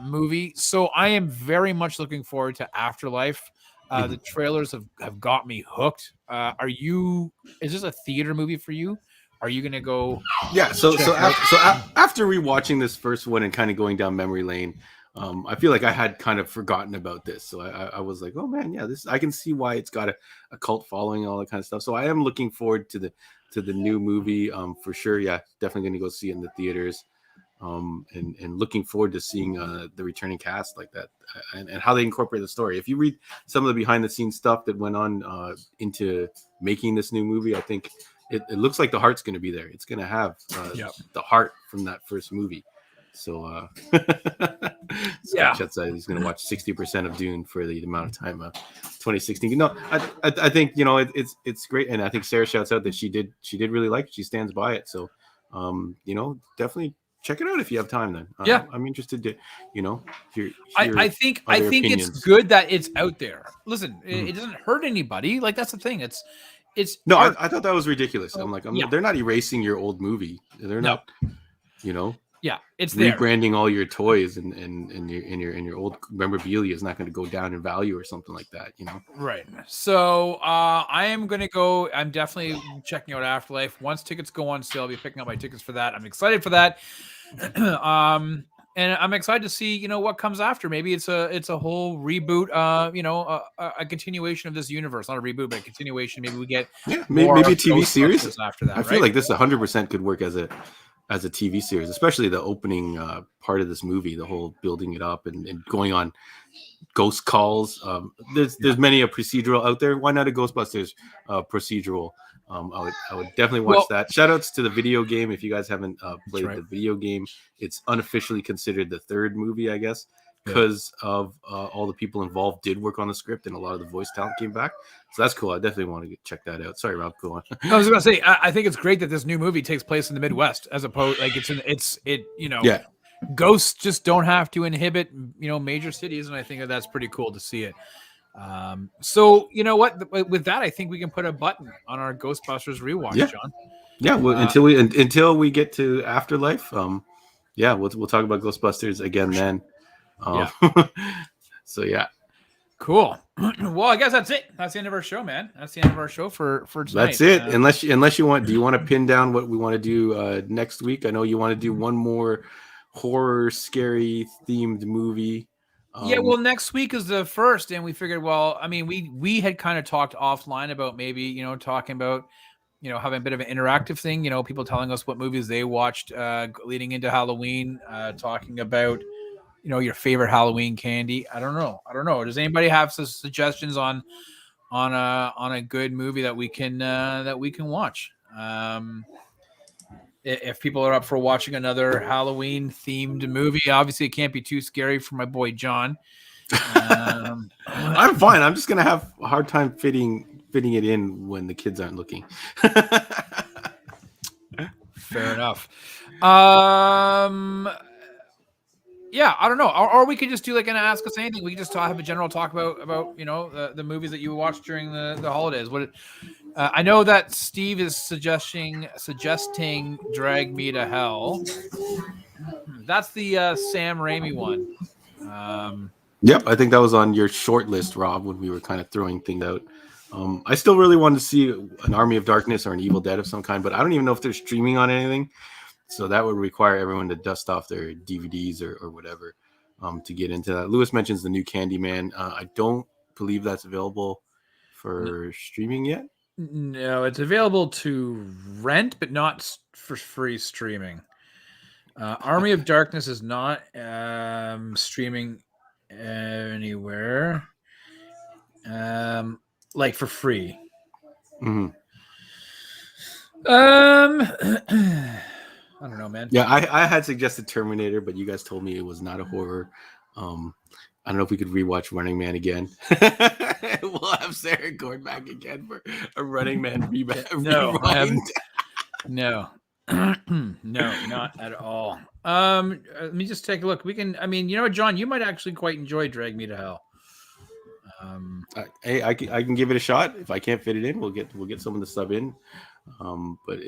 Speaker 1: movie. So I am very much looking forward to Afterlife. The trailers have got me hooked. Is this a theater movie for you? Are you going to go?
Speaker 2: Yeah. So after rewatching this first one and kind of going down memory lane, I feel like I had kind of forgotten about this. So I was like, oh man, yeah, I can see why it's got a cult following and all that kind of stuff. So I am looking forward to the new movie for sure. Yeah, definitely going to go see it in the theaters. And looking forward to seeing the returning cast like that and how they incorporate the story. If you read some of the behind the scenes stuff that went on into making this new movie, I think it looks like the heart's going to be there. It's going to have the heart from that first movie. So Scott said he's going to watch 60% of Dune for the amount of time 2016. No, I think it's great, and I think Sarah shouts out that she did really like it. She stands by it. So definitely check it out if you have time. Then I'm interested to hear
Speaker 1: I think
Speaker 2: opinions.
Speaker 1: it's good that it's out there. Listen, it doesn't hurt anybody. Like that's the thing. It's
Speaker 2: no. I thought that was ridiculous. I'm like, they're not erasing your old movie. They're not.
Speaker 1: Yeah, it's there.
Speaker 2: Rebranding all your toys and your old memorabilia is not going to go down in value or something like that,
Speaker 1: Right. So I am going to go. I'm definitely checking out Afterlife. Once tickets go on sale, I'll be picking up my tickets for that. I'm excited for that. And I'm excited to see what comes after. Maybe it's a whole reboot. A continuation of this universe. Not a reboot, but a continuation. Maybe we get
Speaker 2: maybe a TV series
Speaker 1: after that.
Speaker 2: I feel like this 100% could work as a TV series, especially the opening part of this movie, the whole building it up and going on ghost calls. There's many a procedural out there. Why not a Ghostbusters procedural? I would definitely watch that. Shout outs to the video game. If you guys haven't played the video game, it's unofficially considered the third movie, I guess, because of all the people involved did work on the script and a lot of the voice talent came back. So that's cool. I definitely want to check that out. Sorry, Rob, go on.
Speaker 1: I was going to say, I think it's great that this new movie takes place in the Midwest as opposed ghosts just don't have to inhibit, major cities. And I think that's pretty cool to see it. So you know what, with that, I think we can put a button on our Ghostbusters rewatch, John.
Speaker 2: Yeah. Well, until we get to Afterlife, we'll talk about Ghostbusters again then. So yeah.
Speaker 1: Cool. Well, I guess that's it. That's the end of our show, man. That's the end of our show for tonight.
Speaker 2: That's it. Unless you want, do you want to pin down what we want to do next week? I know you want to do one more horror, scary themed movie.
Speaker 1: Well, next week is the first, and we figured, we had kind of talked offline about maybe, talking about, having a bit of an interactive thing, people telling us what movies they watched leading into Halloween, talking about your favorite Halloween candy. I don't know. Does anybody have some suggestions on a good movie that we can watch? If people are up for watching another Halloween themed movie, obviously it can't be too scary for my boy John.
Speaker 2: I'm fine. I'm just gonna have a hard time fitting it in when the kids aren't looking.
Speaker 1: Fair enough. Yeah, I don't know. Or we could just do like an Ask Us Anything. We could just have a general talk about the movies that you watched during the holidays. I know that Steve is suggesting Drag Me to Hell. That's the Sam Raimi one.
Speaker 2: Yep, I think that was on your short list, Rob, when we were kind of throwing things out. I still really wanted to see an Army of Darkness or an Evil Dead of some kind, but I don't even know if they're streaming on anything. So that would require everyone to dust off their DVDs or whatever to get into that. Lewis mentions the new Candyman. I don't believe that's available for streaming yet.
Speaker 1: No, it's available to rent, but not for free streaming. Army of Darkness is not streaming anywhere, like for free.
Speaker 2: Mm-hmm.
Speaker 1: I don't know, man.
Speaker 2: Yeah, I had suggested Terminator, but you guys told me it was not a horror. I don't know if we could rewatch Running Man again. We'll have Sarah Gordon back again for a Running Man rewind.
Speaker 1: No, no, not at all. Let me just take a look. We can. I mean, you know what, John? You might actually quite enjoy Drag Me to Hell.
Speaker 2: Hey, I can give it a shot. If I can't fit it in, we'll get someone to sub in. But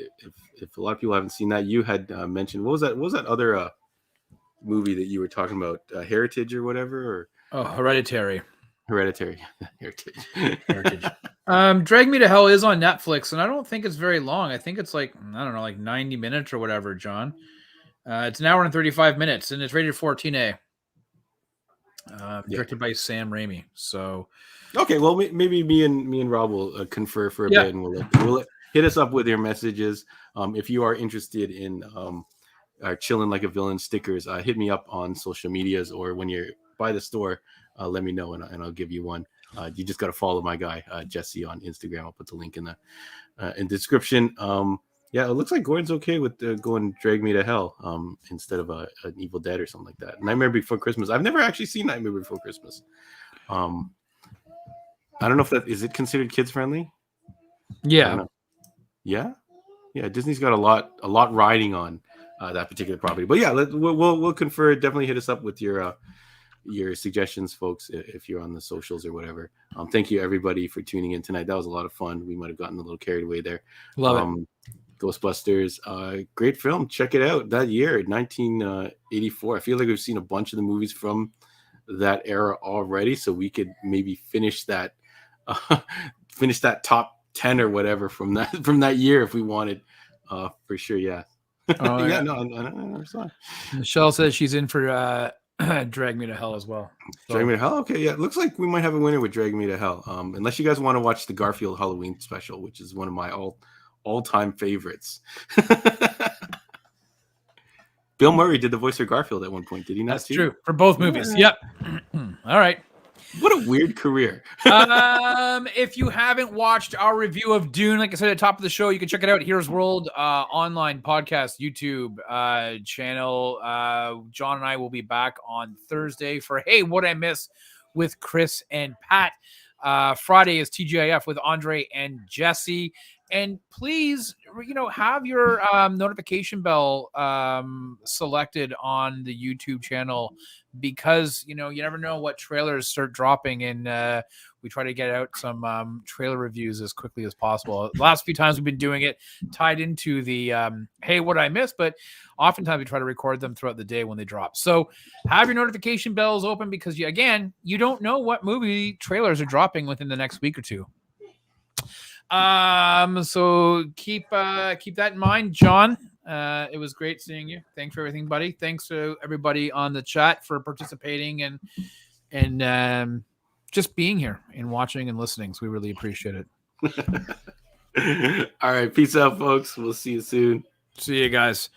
Speaker 2: if a lot of people haven't seen that, you had mentioned what was that other movie that you were talking about, Heritage or whatever, or
Speaker 1: Hereditary.
Speaker 2: Heritage.
Speaker 1: Drag Me to Hell is on Netflix, and I don't think it's very long. I think it's like 90 minutes or whatever, John. It's an hour and 35 minutes, and it's rated 14A. Directed by Sam Raimi. So
Speaker 2: okay, well maybe me and Rob will confer for a bit, and we'll hit us up with your messages. If you are interested in chilling like a villain stickers, hit me up on social medias, or when you're by the store, let me know and I'll give you one. You just got to follow my guy Jesse on Instagram. I'll put the link in the description. Yeah, it looks like Gordon's okay with going Drag Me to Hell instead of an Evil Dead or something like that. Nightmare Before Christmas. I've never actually seen Nightmare Before Christmas. I don't know if that is it considered kids friendly.
Speaker 1: Yeah.
Speaker 2: Yeah. Disney's got a lot riding on that particular property. But yeah, we'll confer. Definitely hit us up with your suggestions, folks, if you're on the socials or whatever. Thank you everybody for tuning in tonight. That was a lot of fun. We might have gotten a little carried away there.
Speaker 1: Love it.
Speaker 2: Ghostbusters, great film. Check it out. That year, 1984. I feel like we've seen a bunch of the movies from that era already, so we could maybe finish that top 10 or whatever from that year if we wanted. For sure, yeah.
Speaker 1: Oh,
Speaker 2: yeah. No, I never saw it.
Speaker 1: Michelle says she's in for Drag Me to Hell as well. So.
Speaker 2: Drag Me to Hell. Okay, yeah. It looks like we might have a winner with Drag Me to Hell. Unless you guys want to watch the Garfield Halloween special, which is one of my all-time favorites. Bill Murray did the voice for Garfield at one point, did he not?
Speaker 1: That's true for both movies. Yep. All right.
Speaker 2: What a weird career.
Speaker 1: If you haven't watched our review of Dune, like I said at the top of the show, you can check it out. Heroes World online podcast, YouTube channel. John and I will be back on Thursday for Hey, What I Miss with Chris and Pat. Friday is TGIF with Andre and Jesse. And please, have your notification bell selected on the YouTube channel, because, you never know what trailers start dropping. And we try to get out some trailer reviews as quickly as possible. The last few times we've been doing it tied into the Hey, What I Missed, but oftentimes we try to record them throughout the day when they drop. So have your notification bells open, because, you don't know what movie trailers are dropping within the next week or two. So keep that in mind, John. It was great seeing you. Thanks for everything, buddy. Thanks to everybody on the chat for participating and just being here and watching and listening. So we really appreciate it.
Speaker 2: All right. Peace out, folks. We'll see you soon.
Speaker 1: See you guys.